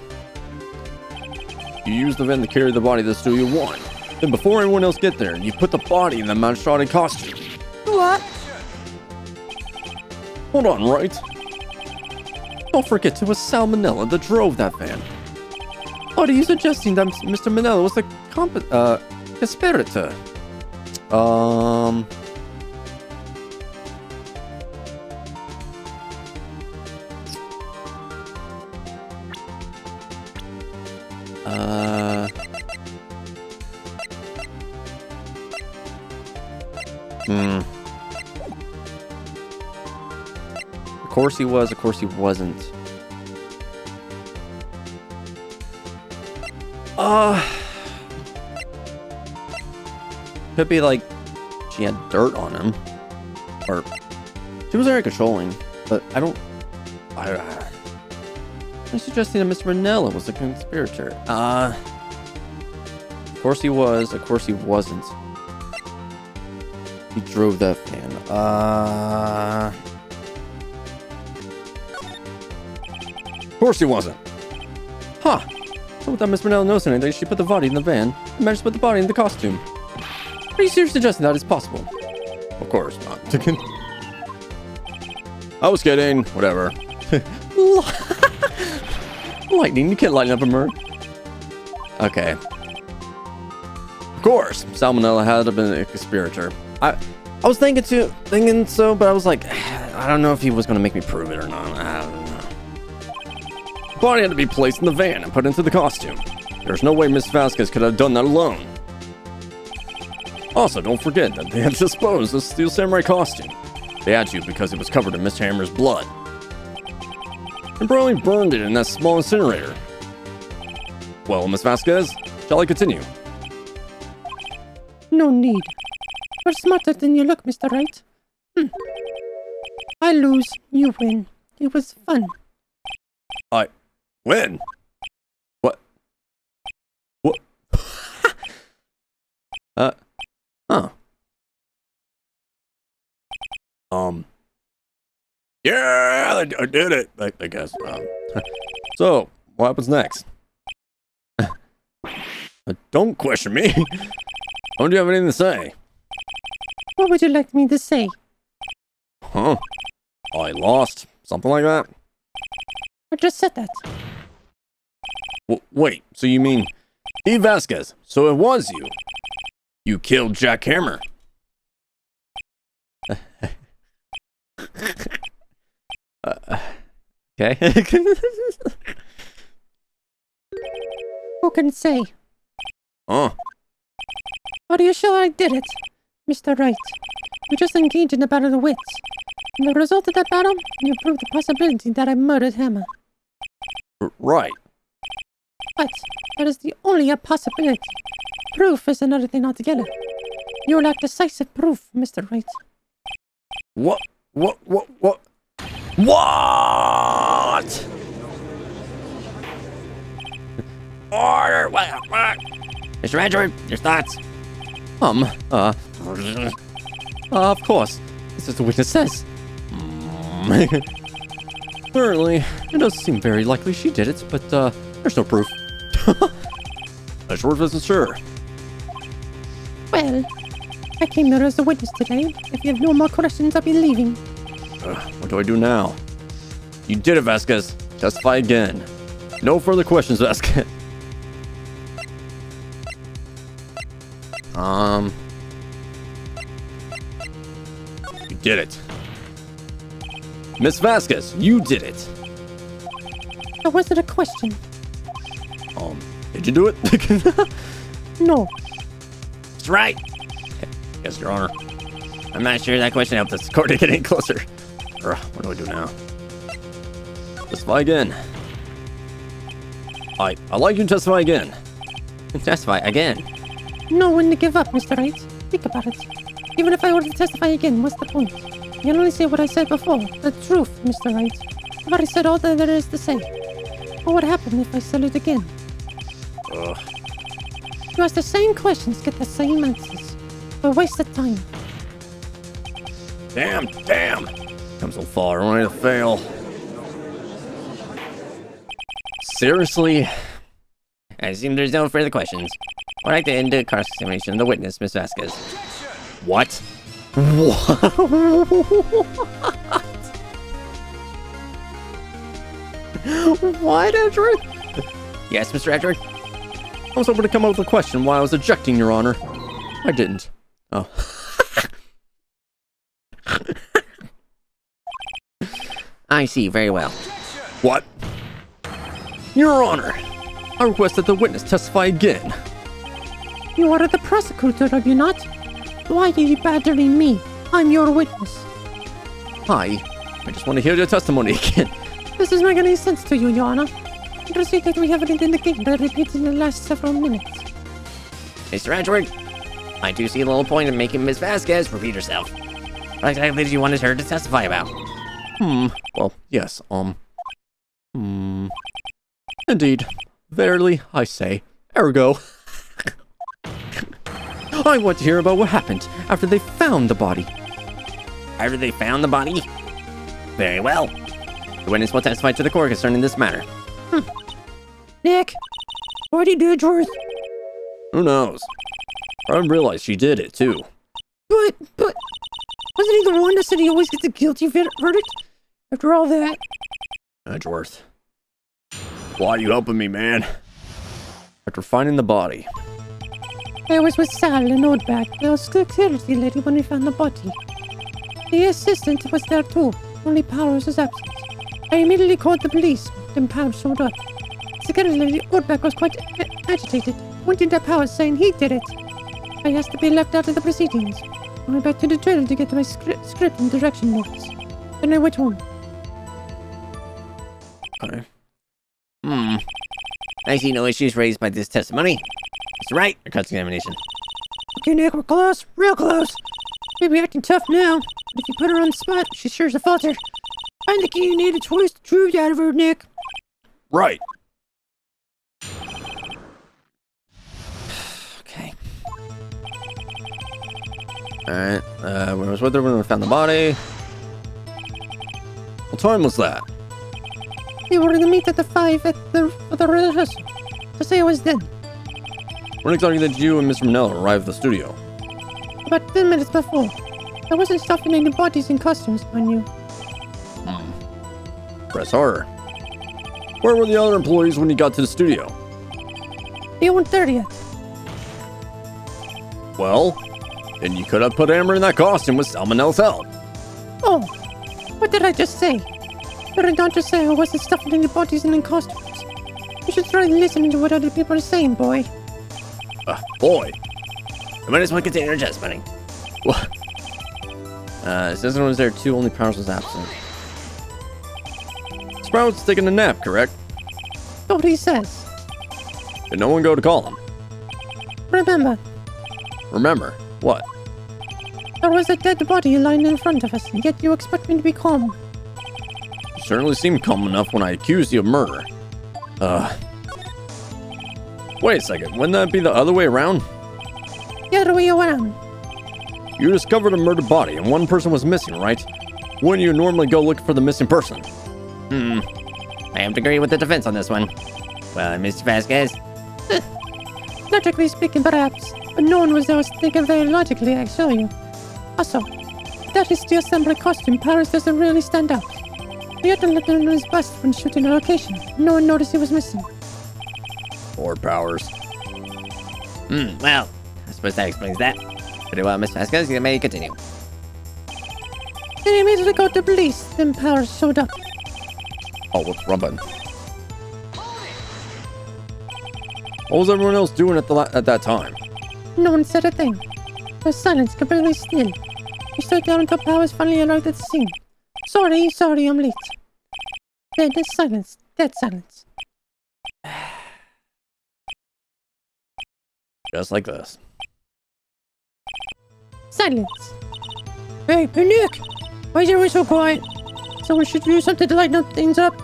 [SPEAKER 1] You used the van to carry the body to the Studio 1. Then before anyone else get there, you put the body in the monstrosity costume.
[SPEAKER 3] What?
[SPEAKER 1] Hold on, Wright. Don't forget it was Salmonella that drove that van. What are you suggesting that Mr. Manella was the conspirator? Of course he was, of course he wasn't. Could be like she had dirt on him, or she was very controlling. But I'm suggesting that Mr. Manella was a conspirator. Of course he was. Of course he wasn't. He drove that van. Of course he wasn't. Huh. So without Miss Manella noticing anything, she put the body in the van and managed to put the body in the costume. Are you seriously suggesting that is possible? Of course not. I was kidding. Whatever. Lightning, you can't lighten up a murder. Okay. Of course, Salmonella had been a conspirator. I was thinking so, but I was like, I don't know if he was going to make me prove it or not. I don't know. The body had to be placed in the van and put into the costume. There's no way Miss VASQUEZ could have done that alone. Also, don't forget that they had disposed of the Steel Samurai costume. They had to because it was covered in Miss Hammer's blood. And probably burned it in that small incinerator. Well, Miss VASQUEZ, shall I continue?
[SPEAKER 3] No need. You're smarter than you look, Mr. Wright. I lose, you win. It was fun.
[SPEAKER 1] I win? What? What? Huh. Yeah, I did it, I guess. So, what happens next? Don't question me. Don't you have anything to say?
[SPEAKER 3] What would you like me to say?
[SPEAKER 1] Huh? I lost. Something like that?
[SPEAKER 3] I just said that.
[SPEAKER 1] Wait, so you mean Steve VASQUEZ? So it was you. You killed Jack Hammer. Okay.
[SPEAKER 3] Who can say?
[SPEAKER 1] Huh?
[SPEAKER 3] Are you sure I did it, Mr. Wright? We just engaged in a battle of wits. And the result of that battle, you proved the possibility that I murdered Hammer.
[SPEAKER 1] Right.
[SPEAKER 3] But that is the only a possibility. Proof is another thing altogether. You lack decisive proof, Mr. Wright.
[SPEAKER 1] What? Order! What?
[SPEAKER 2] Mr. Edward, your thoughts?
[SPEAKER 1] Of course. This is the witness says. Certainly, it does seem very likely she did it, but there's no proof. A short isn't sure.
[SPEAKER 3] Well, I came here as a witness today. If you have no more questions, I'll be leaving.
[SPEAKER 1] What do I do now? You did it, VASQUEZ. Testify again. No further questions, VASQUEZ. You did it. Miss VASQUEZ, you did it.
[SPEAKER 3] That wasn't a question.
[SPEAKER 1] Did you do it?
[SPEAKER 3] No.
[SPEAKER 2] That's right.
[SPEAKER 1] Yes, Your Honor.
[SPEAKER 2] I'm not sure that question helped us. Court to get any closer.
[SPEAKER 1] What do I do now? Testify again. I'd like you to testify again.
[SPEAKER 2] Testify again.
[SPEAKER 3] No one to give up, Mr. Wright. Think about it. Even if I were to testify again, what's the point? You can only say what I said before. The truth, Mr. Wright. I've already said all that there is to say. What would happen if I said it again? You ask the same questions, get the same answers. A waste of time.
[SPEAKER 1] Damn. Come so far, only to fail. Seriously?
[SPEAKER 2] I assume there's no further questions. I'd like to end the cross-examination of the witness, Miss Vasquez.
[SPEAKER 1] What? What, Edward?
[SPEAKER 2] Yes, Mr. Edward?
[SPEAKER 1] I was hoping to come up with a question while I was ejecting, Your Honor. I didn't. Oh.
[SPEAKER 2] I see, very well.
[SPEAKER 1] What? Your Honor, I request that the witness testify again.
[SPEAKER 3] You are the prosecutor, are you not? Why are you bothering me? I'm your witness.
[SPEAKER 1] Hi. I just want to hear your testimony again.
[SPEAKER 3] This doesn't make any sense to you, Your Honor. You can see that we haven't indicated that repeated in the last several minutes.
[SPEAKER 2] Mr. Edward, I do see a little point in making Miss Vasquez repeat herself. What exactly did you want her to testify about?
[SPEAKER 1] Well, yes, Indeed. Verily, I say, ergo. I want to hear about what happened after they found the body.
[SPEAKER 2] After they found the body? Very well. The witness will testify to the court concerning this matter.
[SPEAKER 3] Nick, what did Edgeworth?
[SPEAKER 1] Who knows? I didn't realize she did it, too.
[SPEAKER 3] But, wasn't he the one that said he always gets a guilty verdict? After all that?
[SPEAKER 1] Edgeworth. Why are you helping me, man? After finding the body.
[SPEAKER 3] I was with Sal and Oldback. There was security lady when we found the body. The assistant was there too, only Powers was absent. I immediately called the police, then Powers showed up. Security lady Oldback was quite agitated, pointing at Powers saying he did it. I asked to be left out of the proceedings. I went back to the trailer to get my script and direction notes. Then I went home.
[SPEAKER 1] Okay.
[SPEAKER 2] I see no issues raised by this testimony. Mr. Wright, your cross-examination.
[SPEAKER 3] Okay, Nick, we're close, real close. Maybe acting tough now, but if you put her on the spot, she's sure as a falter. I think you need to twist the truth out of her, Nick.
[SPEAKER 1] Right.
[SPEAKER 2] Okay.
[SPEAKER 1] Alright, when I was with her when we found the body. What time was that?
[SPEAKER 3] They were to meet at the 5 at the rehearsal. To say I was then.
[SPEAKER 1] When exactly did you and Mr. Manella arrive at the studio?
[SPEAKER 3] About 10 minutes before. I wasn't stuffing any bodies in costumes, mind you.
[SPEAKER 1] Press harder. Where were the other employees when you got to the studio?
[SPEAKER 3] They weren't there yet.
[SPEAKER 1] Well, then you could have put Amber in that costume with Salmonella's help.
[SPEAKER 3] Oh, what did I just say? Better not just say I wasn't stuffing any bodies in costumes. You should try listening to what other people are saying, boy.
[SPEAKER 1] Boy.
[SPEAKER 2] The witness will continue her testimony.
[SPEAKER 1] What? Assistant was there too, only Powers was absent. Sprout was taking a nap, correct?
[SPEAKER 3] That's what he says.
[SPEAKER 1] Did no one go to call him?
[SPEAKER 3] Remember,
[SPEAKER 1] Remember? What?
[SPEAKER 3] there was a dead body lying in front of us, yet you expect me to be calm.
[SPEAKER 1] You certainly seemed calm enough when I accused you of murder. Wait a second, wouldn't that be the other way around?
[SPEAKER 3] The other way around.
[SPEAKER 1] You discovered a murdered body and one person was missing, right? Wouldn't you normally go looking for the missing person?
[SPEAKER 2] I have to agree with the defense on this one. Well, Mr. Vasquez,
[SPEAKER 3] Logically speaking, perhaps, but no one was there thinking very logically, I assure you. Also, that is the assembly costume. Paris doesn't really stand out. He had to let him on his bust when shooting a location. No one noticed he was missing.
[SPEAKER 1] Or Powers.
[SPEAKER 2] well, I suppose that explains that. Pretty well, Miss Vasquez, you may continue.
[SPEAKER 3] Then he immediately called the police. Then Powers showed up.
[SPEAKER 1] Oh, what's rubbing? What was everyone else doing at that time?
[SPEAKER 3] No one said a thing. There was silence, completely still. We stood down until Powers finally arrived at the scene. Sorry, I'm late. Then there's silence. Dead silence.
[SPEAKER 1] Just like this.
[SPEAKER 3] Silence. Hey, Nick! Why is everyone so quiet? Someone should do something to lighten things up.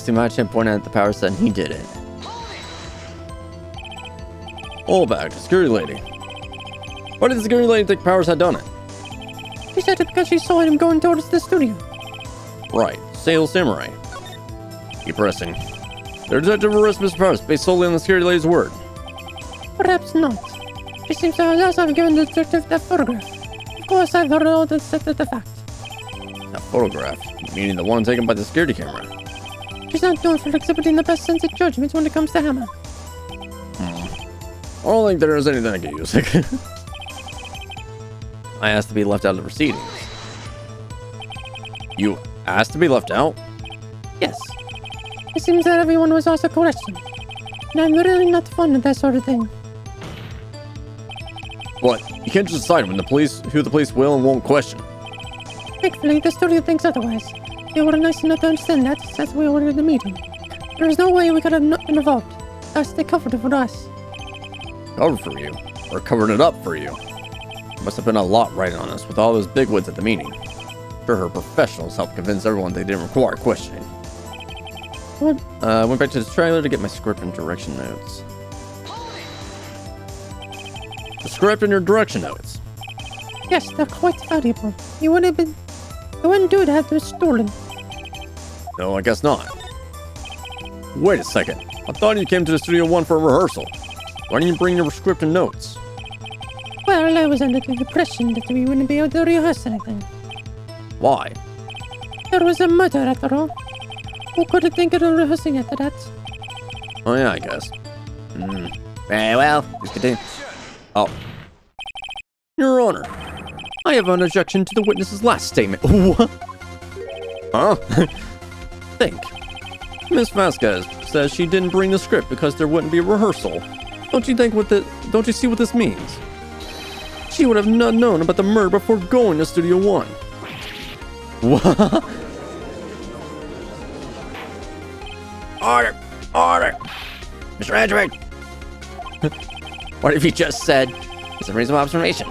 [SPEAKER 1] See my chin pointing at the Power set and he did it. All back to security lady. Why did the security lady think Powers had done it?
[SPEAKER 3] She said it because she saw him going towards the studio.
[SPEAKER 1] Right. Steel Samurai. Keep pressing. The detective arrests Mr. Powers based solely on the security lady's word.
[SPEAKER 3] Perhaps not. She seems to also have given the detective that photograph. Of course, I've heard all this after the fact.
[SPEAKER 1] A photograph? Meaning the one taken by the security camera?
[SPEAKER 3] She's not known for exhibiting the best sense of judgment when it comes to Hammer.
[SPEAKER 1] I don't think there is anything I can use. I asked to be left out of the proceedings. You asked to be left out?
[SPEAKER 3] Yes. It seems that everyone was also questioned. And I'm really not fond of that sort of thing.
[SPEAKER 1] What? You can't just decide when who the police will and won't question.
[SPEAKER 3] Thankfully, the studio thinks otherwise. They were nice enough to understand that since we were in the meeting. There is no way we could have not been involved. Thus, they covered it for us.
[SPEAKER 1] Covered for you? Or covered it up for you? Must have been a lot riding on us with all those bigwigs at the meeting. Sure, her professionals helped convince everyone they didn't require questioning.
[SPEAKER 3] What?
[SPEAKER 1] Went back to the trailer to get my script and direction notes. The script and your direction notes?
[SPEAKER 3] Yes, they're quite valuable. You wouldn't do it to have them stolen.
[SPEAKER 1] No, I guess not. Wait a second. I thought you came to the Studio 1 for a rehearsal. Why didn't you bring your script and notes?
[SPEAKER 3] Well, I was under the impression that we wouldn't be able to rehearse anything.
[SPEAKER 1] Why?
[SPEAKER 3] There was a murder after all. Who could have think of rehearsing after that?
[SPEAKER 1] Oh yeah, I guess.
[SPEAKER 2] Very well. Please continue.
[SPEAKER 1] Oh. Your Honor, I have an objection to the witness's last statement. What? Huh? Think. Miss Vasquez says she didn't bring the script because there wouldn't be a rehearsal. Don't you see what this means? She would have not known about the murder before going to Studio 1. What?
[SPEAKER 2] Order! Order! Mr. Edward! What have you just said? It's a reasonable observation.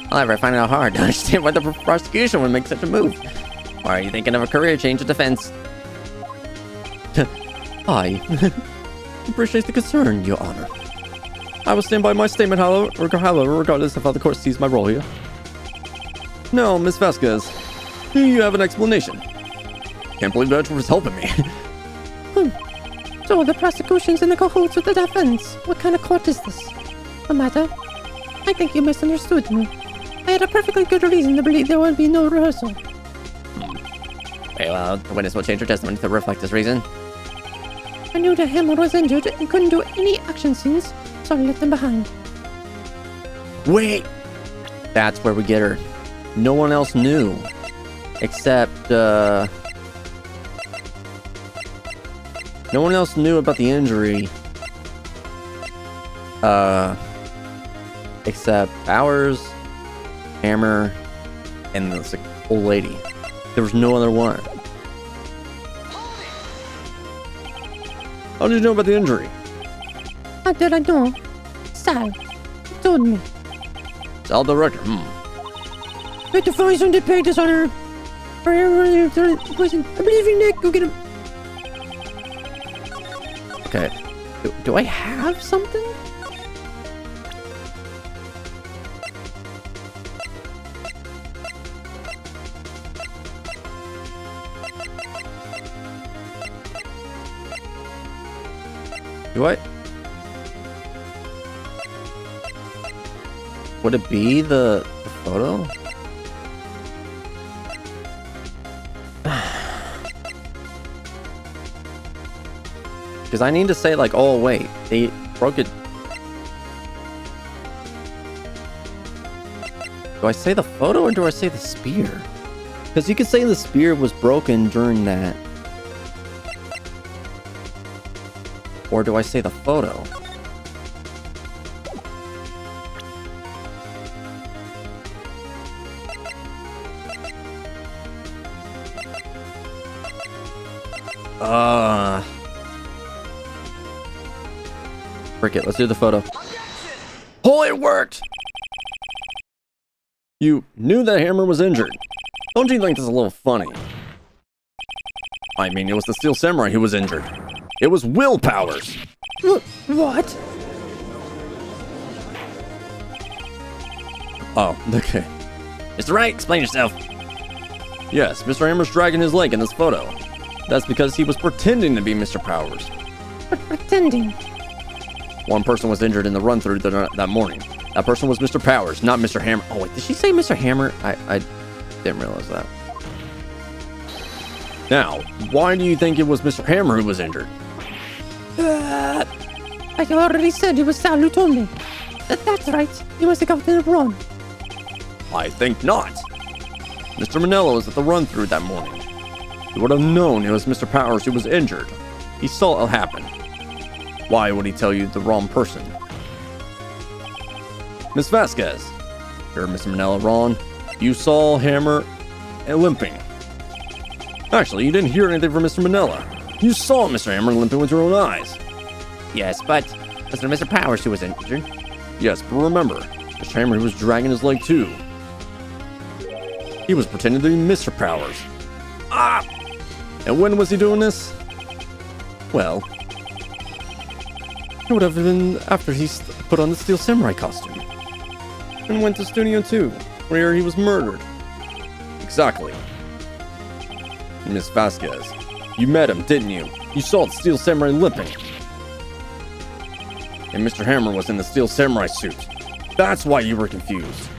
[SPEAKER 2] However, I find it hard to understand why the prosecution would make such a move. Why are you thinking of a career change of defense?
[SPEAKER 1] I appreciate the concern, Your Honor. I will stand by my statement, however, regardless of how the court sees my role here. No, Miss Vasquez, you have an explanation. Can't believe Edward was helping me.
[SPEAKER 3] So the prosecution's in the cahoots with the defense. What kind of court is this? No matter. I think you misunderstood me. I had a perfectly good reason to believe there would be no rehearsal.
[SPEAKER 2] Very well, the witness will change her testimony to reflect this reason.
[SPEAKER 3] I knew the Hammer was injured and couldn't do any action scenes, so I left him behind.
[SPEAKER 1] Wait! That's where we get her. No one else knew. Except, no one else knew about the injury. Except Powers, Hammer, and this old lady. There was no other one. How did you know about the injury?
[SPEAKER 3] How did I know? Sal. He told me.
[SPEAKER 1] Sal director,
[SPEAKER 3] I had to find some to pay this on her. I believe in Nick. Go get him.
[SPEAKER 1] Okay. Do I have something? Do I? Would it be the photo? Because I need to say like, oh wait, they broke it. Do I say the photo or do I say the spear? Because you could say the spear was broken during that. Or do I say the photo? Frick it, let's do the photo. Oh, it worked! You knew that Hammer was injured. Don't you think this is a little funny? I mean, it was the Steel Samurai who was injured. It was Will Powers.
[SPEAKER 3] What?
[SPEAKER 1] Oh, okay.
[SPEAKER 2] Mr. Wright, explain yourself.
[SPEAKER 1] Yes, Mr. Hammer's dragging his leg in this photo. That's because he was pretending to be Mr. Powers.
[SPEAKER 3] But pretending.
[SPEAKER 1] One person was injured in the run-through that morning. That person was Mr. Powers, not Mr. Hammer. Oh, wait, did she say Mr. Hammer? I didn't realize that. Now, why do you think it was Mr. Hammer who was injured?
[SPEAKER 3] I already said it was Sal who told me. That's right. You must have gotten it wrong.
[SPEAKER 1] I think not. Mr. Manila was at the run-through that morning. He would have known it was Mr. Powers who was injured. He saw it happen. Why would he tell you the wrong person? Miss Vasquez, you're Mr. Manila wrong. You saw Hammer limping. Actually, you didn't hear anything from Mr. Manila. You saw Mr. Hammer limping with your own eyes.
[SPEAKER 2] Yes, but was it Mr. Powers who was injured?
[SPEAKER 1] Yes, but remember, Mr. Hammer was dragging his leg too. He was pretending to be Mr. Powers. Ah! And when was he doing this? Well, it would have been after he put on the Steel Samurai costume and went to Studio 2, where he was murdered. Exactly. Miss Vasquez, you met him, didn't you? You saw the Steel Samurai limping. And Mr. Hammer was in the Steel Samurai suit. That's why you were confused.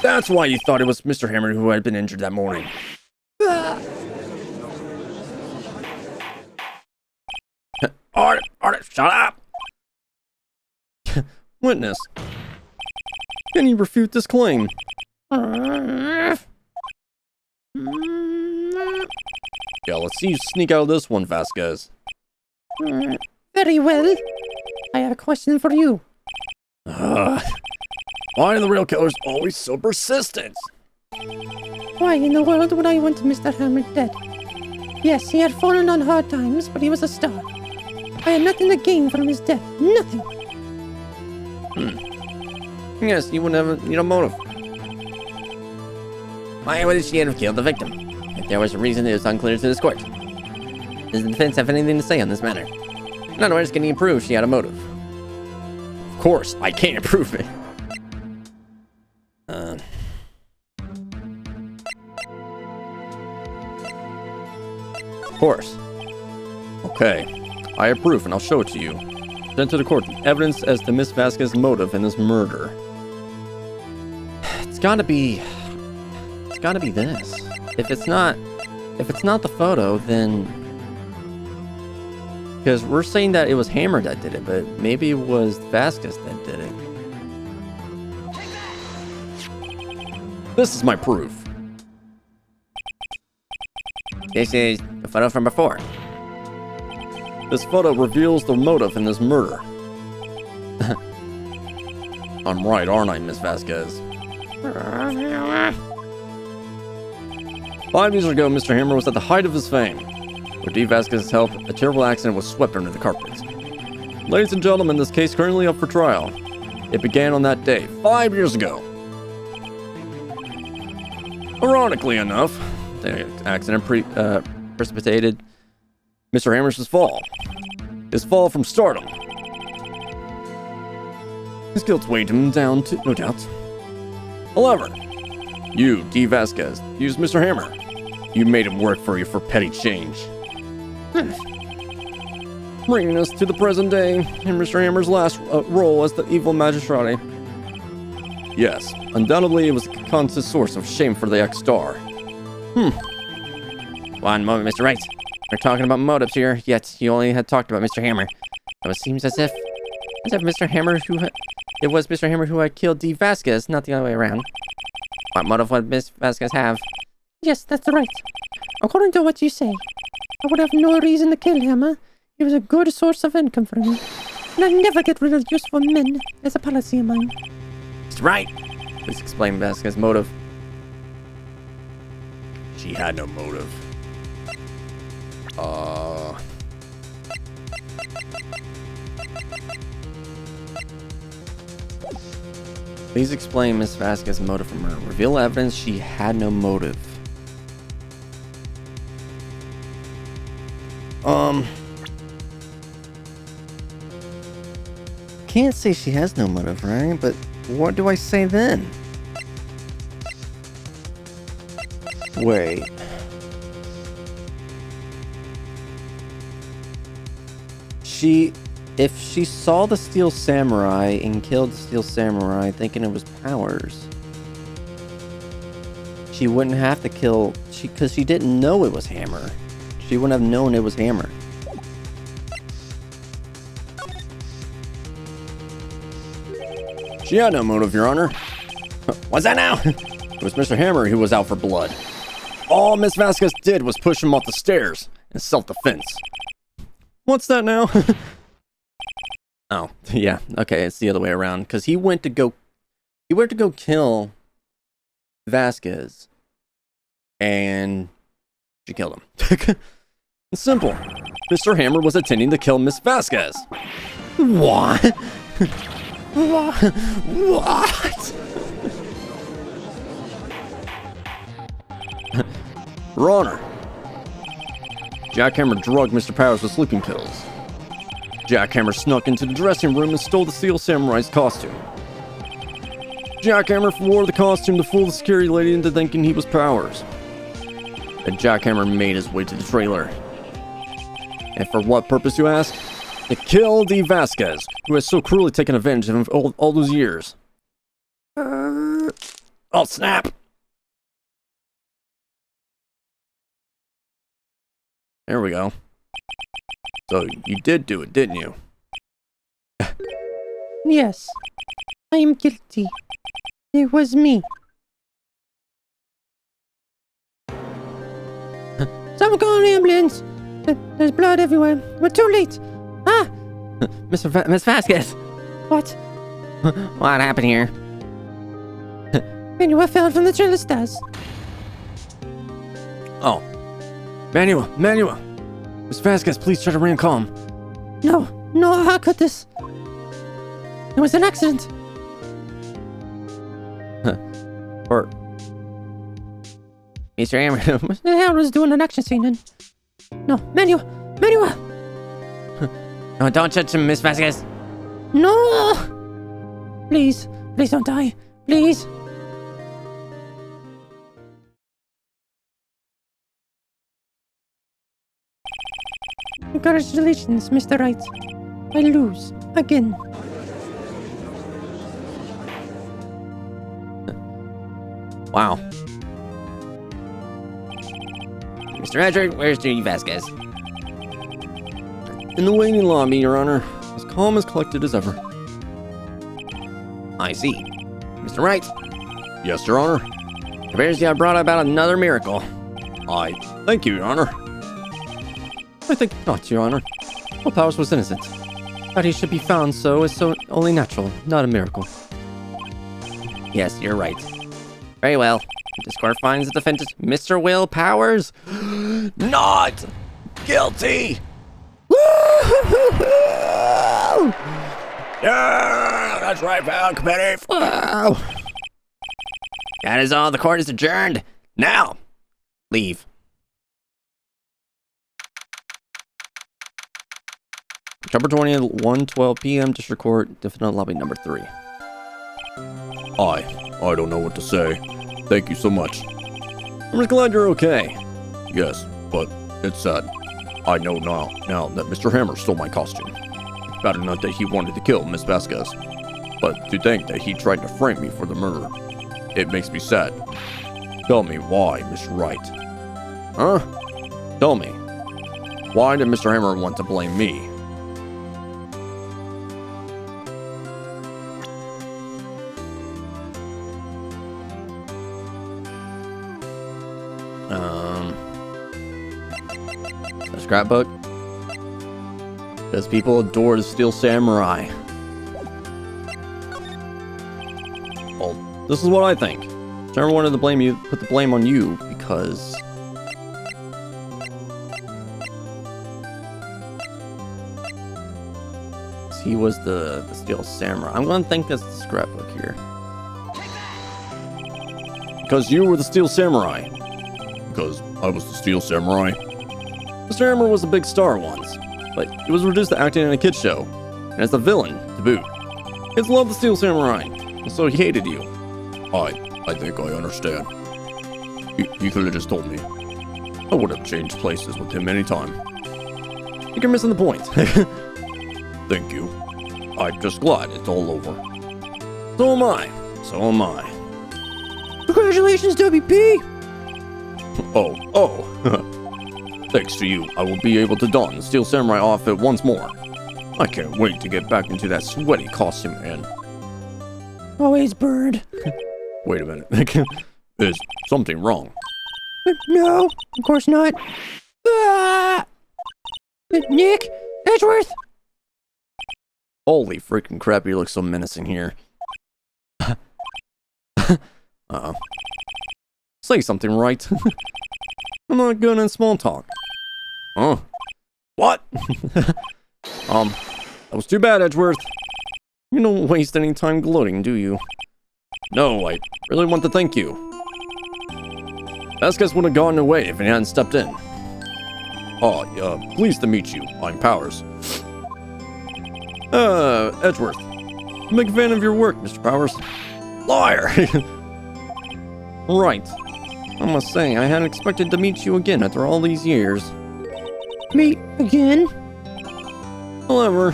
[SPEAKER 1] That's why you thought it was Mr. Hammer who had been injured that morning.
[SPEAKER 2] Arthur, shut up!
[SPEAKER 1] Witness, can you refute this claim? Yeah, let's see you sneak out of this one, Vasquez.
[SPEAKER 3] Very well. I have a question for you.
[SPEAKER 1] Why are the real killers always so persistent?
[SPEAKER 3] Why in the world would I want Mr. Hammer dead? Yes, he had fallen on hard times, but he was a star. I had nothing to gain from his death. Nothing.
[SPEAKER 1] Yes, you wouldn't need a motive.
[SPEAKER 2] Why would she have killed the victim? If there was a reason, it was unclear to this court. Does the defense have anything to say on this matter? In other words, can you prove she had a motive?
[SPEAKER 1] Of course, I can't prove it. Of course. Okay, I have proof and I'll show it to you. Send to the court the evidence as to Miss Vasquez's motive in this murder. It's gotta be this. If it's not the photo, then because we're saying that it was Hammer that did it, but maybe it was Vasquez that did it. This is my proof.
[SPEAKER 2] This is the photo from before.
[SPEAKER 1] This photo reveals the motive in this murder. I'm right, aren't I, Miss Vasquez? 5 years ago, Mr. Hammer was at the height of his fame. With D. Vasquez's help, a terrible accident was swept under the carpet. Ladies and gentlemen, this case currently up for trial. It began on that day, 5 years ago. Ironically enough, the accident precipitated Mr. Hammer's fall. His fall from stardom. His guilt weighed him down, no doubt. However, you, D. Vasquez, used Mr. Hammer. You made him work for you for petty change. Bringing us to the present day, in Mr. Hammer's last role as the evil magistrate. Yes, undoubtedly it was a constant source of shame for the ex-star.
[SPEAKER 2] One moment, Mr. Wright. We're talking about motives here, yet you only had talked about Mr. Hammer. So it seems as if Mr. Hammer it was Mr. Hammer who had killed D. Vasquez, not the other way around. What motive would Miss Vasquez have?
[SPEAKER 3] Yes, that's right. According to what you say, I would have no reason to kill Hammer. He was a good source of income for me. And I never get rid of useful men as a policy of mine.
[SPEAKER 2] Mr. Wright, please explain Vasquez's motive.
[SPEAKER 1] She had no motive.
[SPEAKER 2] Please explain Miss Vasquez's motive for murder. Reveal evidence she had no motive.
[SPEAKER 1] Can't say she has no motive, right? But what do I say then? Wait. If she saw the Steel Samurai and killed the Steel Samurai thinking it was Powers, she wouldn't have to kill, because she didn't know it was Hammer. She wouldn't have known it was Hammer. She had no motive, Your Honor. What's that now? It was Mr. Hammer who was out for blood. All Miss Vasquez did was push him off the stairs in self-defense. What's that now? Oh, yeah. Okay, it's the other way around. Because he went to go kill Vasquez. And she killed him. It's simple. Mr. Hammer was intending to kill Miss Vasquez. What? What? Your Honor, Jackhammer drugged Mr. Powers with sleeping pills. Jackhammer snuck into the dressing room and stole the Steel Samurai's costume. Jackhammer wore the costume to fool the security lady into thinking he was Powers. Then Jackhammer made his way to the trailer. And for what purpose, you ask? To kill D. Vasquez, who has so cruelly taken advantage of him all those years. Oh, snap! There we go. So, you did do it, didn't you?
[SPEAKER 3] Yes, I am guilty. It was me. Someone call an ambulance. There's blood everywhere. We're too late. Ah!
[SPEAKER 2] Miss Vasquez!
[SPEAKER 3] What?
[SPEAKER 2] What happened here?
[SPEAKER 3] Manuel fell from the trailer stairs.
[SPEAKER 1] Oh. Manuel! Miss Vasquez, please try to remain calm.
[SPEAKER 3] No, how could this? It was an accident.
[SPEAKER 1] Or...
[SPEAKER 2] Mr. Hammer.
[SPEAKER 3] What the hell was doing an action scene then? No, Manuel!
[SPEAKER 2] No, don't touch him, Miss Vasquez.
[SPEAKER 3] No! Please don't die. Please. Congratulations, Mr. Wright. I lose. Again.
[SPEAKER 1] Wow.
[SPEAKER 2] Mr. Edric, where's Judy Vasquez?
[SPEAKER 1] In the waiting lobby, Your Honor. As calm as collected as ever.
[SPEAKER 2] I see. Mr. Wright?
[SPEAKER 1] Yes, Your Honor.
[SPEAKER 2] Appears you have brought about another miracle.
[SPEAKER 1] Thank you, Your Honor. I think not, Your Honor. Well, Powers was innocent. That he should be found so is so only natural, not a miracle.
[SPEAKER 2] Yes, you're right. Very well. This court finds the defendant, Mr. Will Powers,
[SPEAKER 1] Not guilty! Yeah, that's right, pal, committee.
[SPEAKER 2] That is all. The court is adjourned. Now, leave.
[SPEAKER 1] October 20th, 1:12 p.m. District Court, Definite Lobby number 3. I don't know what to say. Thank you so much. I'm just glad you're okay. Yes, but it's sad. I know now that Mr. Hammer stole my costume. Bad enough that he wanted to kill Miss Vasquez, but to think that he tried to frame me for the murder, it makes me sad. Tell me why, Mr. Wright. Huh? Tell me. Why did Mr. Hammer want to blame me? A scrapbook? Because people adore the Steel Samurai. Well, this is what I think. Never wanted to blame you, put the blame on you, because he was the Steel Samurai. I'm gonna think that's the scrapbook here. Because you were the Steel Samurai. Because I was the Steel Samurai. Mr. Hammer was a big star once, but he was reduced to acting in a kid's show, and as the villain, to boot. Kids loved the Steel Samurai, and so he hated you. I think I understand. He could have just told me. I would have changed places with him anytime. You're missing the point. Thank you. I'm just glad it's all over. So am I. So am I.
[SPEAKER 3] Congratulations, WP!
[SPEAKER 1] Oh. Thanks to you, I will be able to don the Steel Samurai outfit once more. I can't wait to get back into that sweaty costume and...
[SPEAKER 3] Always bird.
[SPEAKER 1] Wait a minute. Is something wrong?
[SPEAKER 3] No, of course not. Ah! Nick? Edgeworth?
[SPEAKER 1] Holy freaking crap, you look so menacing here. Uh-oh. Say something, right? I'm not good in small talk. Huh? What? That was too bad, Edgeworth. You don't waste any time gloating, do you? No, I really want to thank you. VASQUEZ would have gone away if he hadn't stepped in. Pleased to meet you. I'm Powers. Edgeworth. I'm a big fan of your work, Mr. Powers. Liar! Right. I must say, I hadn't expected to meet you again after all these years.
[SPEAKER 3] Meet again?
[SPEAKER 1] However,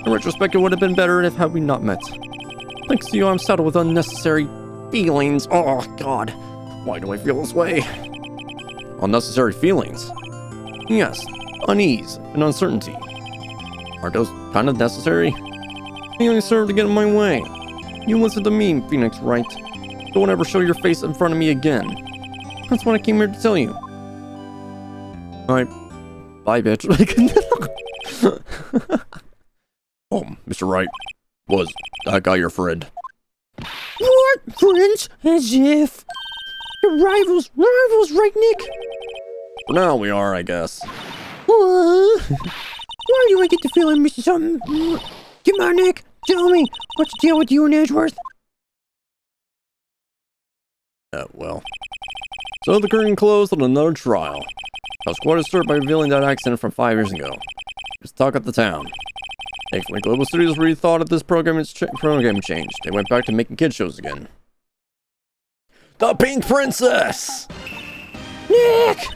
[SPEAKER 1] in retrospect, it would have been better if had we not met. Thanks to you, I'm saddled with unnecessary feelings. Oh, God. Why do I feel this way? Unnecessary feelings? Yes, unease and uncertainty. Aren't those kind of necessary? They only serve to get in my way. You listen to me, Phoenix Wright. Don't ever show your face in front of me again. That's what I came here to tell you. Alright. Bye, bitch. Mr. Wright. Was that guy your friend?
[SPEAKER 3] What? Friends? As if. You're rivals. Rivals, right, Nick?
[SPEAKER 1] For now we are, I guess.
[SPEAKER 3] Why do I get the feeling missing something? Come on, Nick. Tell me. What's the deal with you and Edgeworth?
[SPEAKER 1] Well. So the curtain closed on another trial. I was quite disturbed by revealing that accident from 5 years ago. It's talk of the town. Thankfully, Global Studios rethought of this program changed. They went back to making kid shows again. The Pink Princess!
[SPEAKER 3] Nick!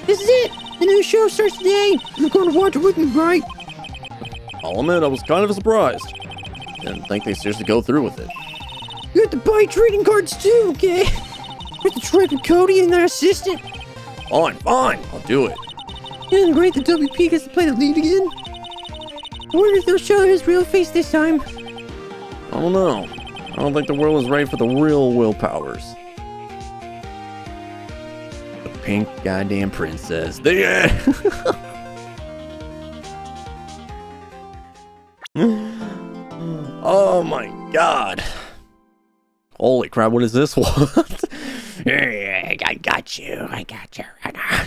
[SPEAKER 3] This is it! The new show starts today! You're going to watch it with me, right?
[SPEAKER 1] I'll admit, I was kind of surprised. Didn't think they'd seriously go through with it.
[SPEAKER 3] You have to buy trading cards too, okay? You have to trade with Cody and their assistant.
[SPEAKER 1] Fine, I'll do it.
[SPEAKER 3] Isn't it great that WP gets to play the lead again? I wonder if they'll show his real face this time.
[SPEAKER 1] I don't know. I don't think the world is ready for the real Will Powers. The pink goddamn princess. The Oh my god. Holy crap, what is this one?
[SPEAKER 2] I got you right now.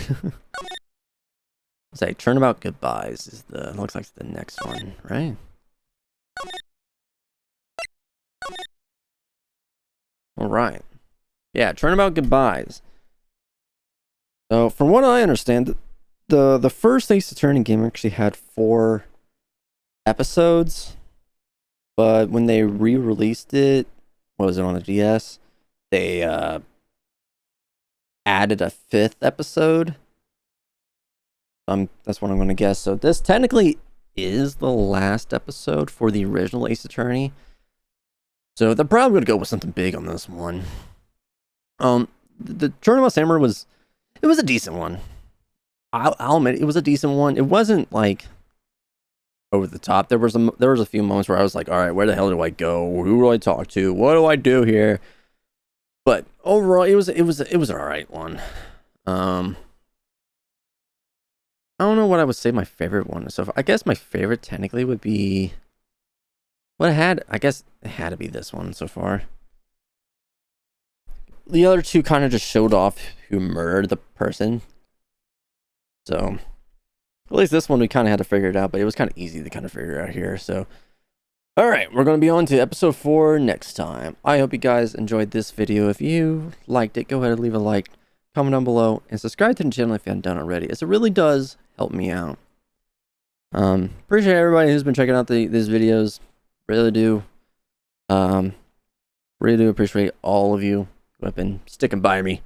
[SPEAKER 1] Say, Turnabout Goodbyes is looks like the next one, right? Alright. Yeah, Turnabout Goodbyes. So, from what I understand, the first Ace Attorney game actually had 4 episodes, but when they re-released it, what was it, on the DS, they added a 5th episode. That's what I'm going to guess. So this technically is the last episode for the original Ace Attorney. So they're probably going to go with something big on this one. The Turnabout Samurai was a decent one. I'll admit it was a decent one. It wasn't like over the top. There was a few moments where I was like, all right, where the hell do I go? Who do I talk to? What do I do here? But overall, it was an all right one. I don't know what I would say my favorite one is. So I guess my favorite technically would be I guess it had to be this one so far. The other two kind of just showed off who murdered the person. So at least this one we kind of had to figure it out, but it was kind of easy to kind of figure out here. So all right, we're going to be on to episode 4 next time. I hope you guys enjoyed this video. If you liked it, go ahead and leave a like, comment down below, and subscribe to the channel if you haven't done already, as it really does help me out. Appreciate everybody who's been checking out these videos. Really do. Really do appreciate all of you who have been sticking by me.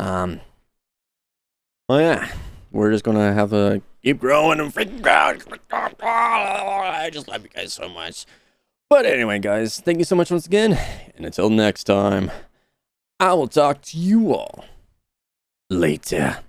[SPEAKER 1] Oh yeah, we're just gonna have a keep growing and freaking growing. I just love you guys so much. But anyway, guys, thank you so much once again, and until next time, I will talk to you all later.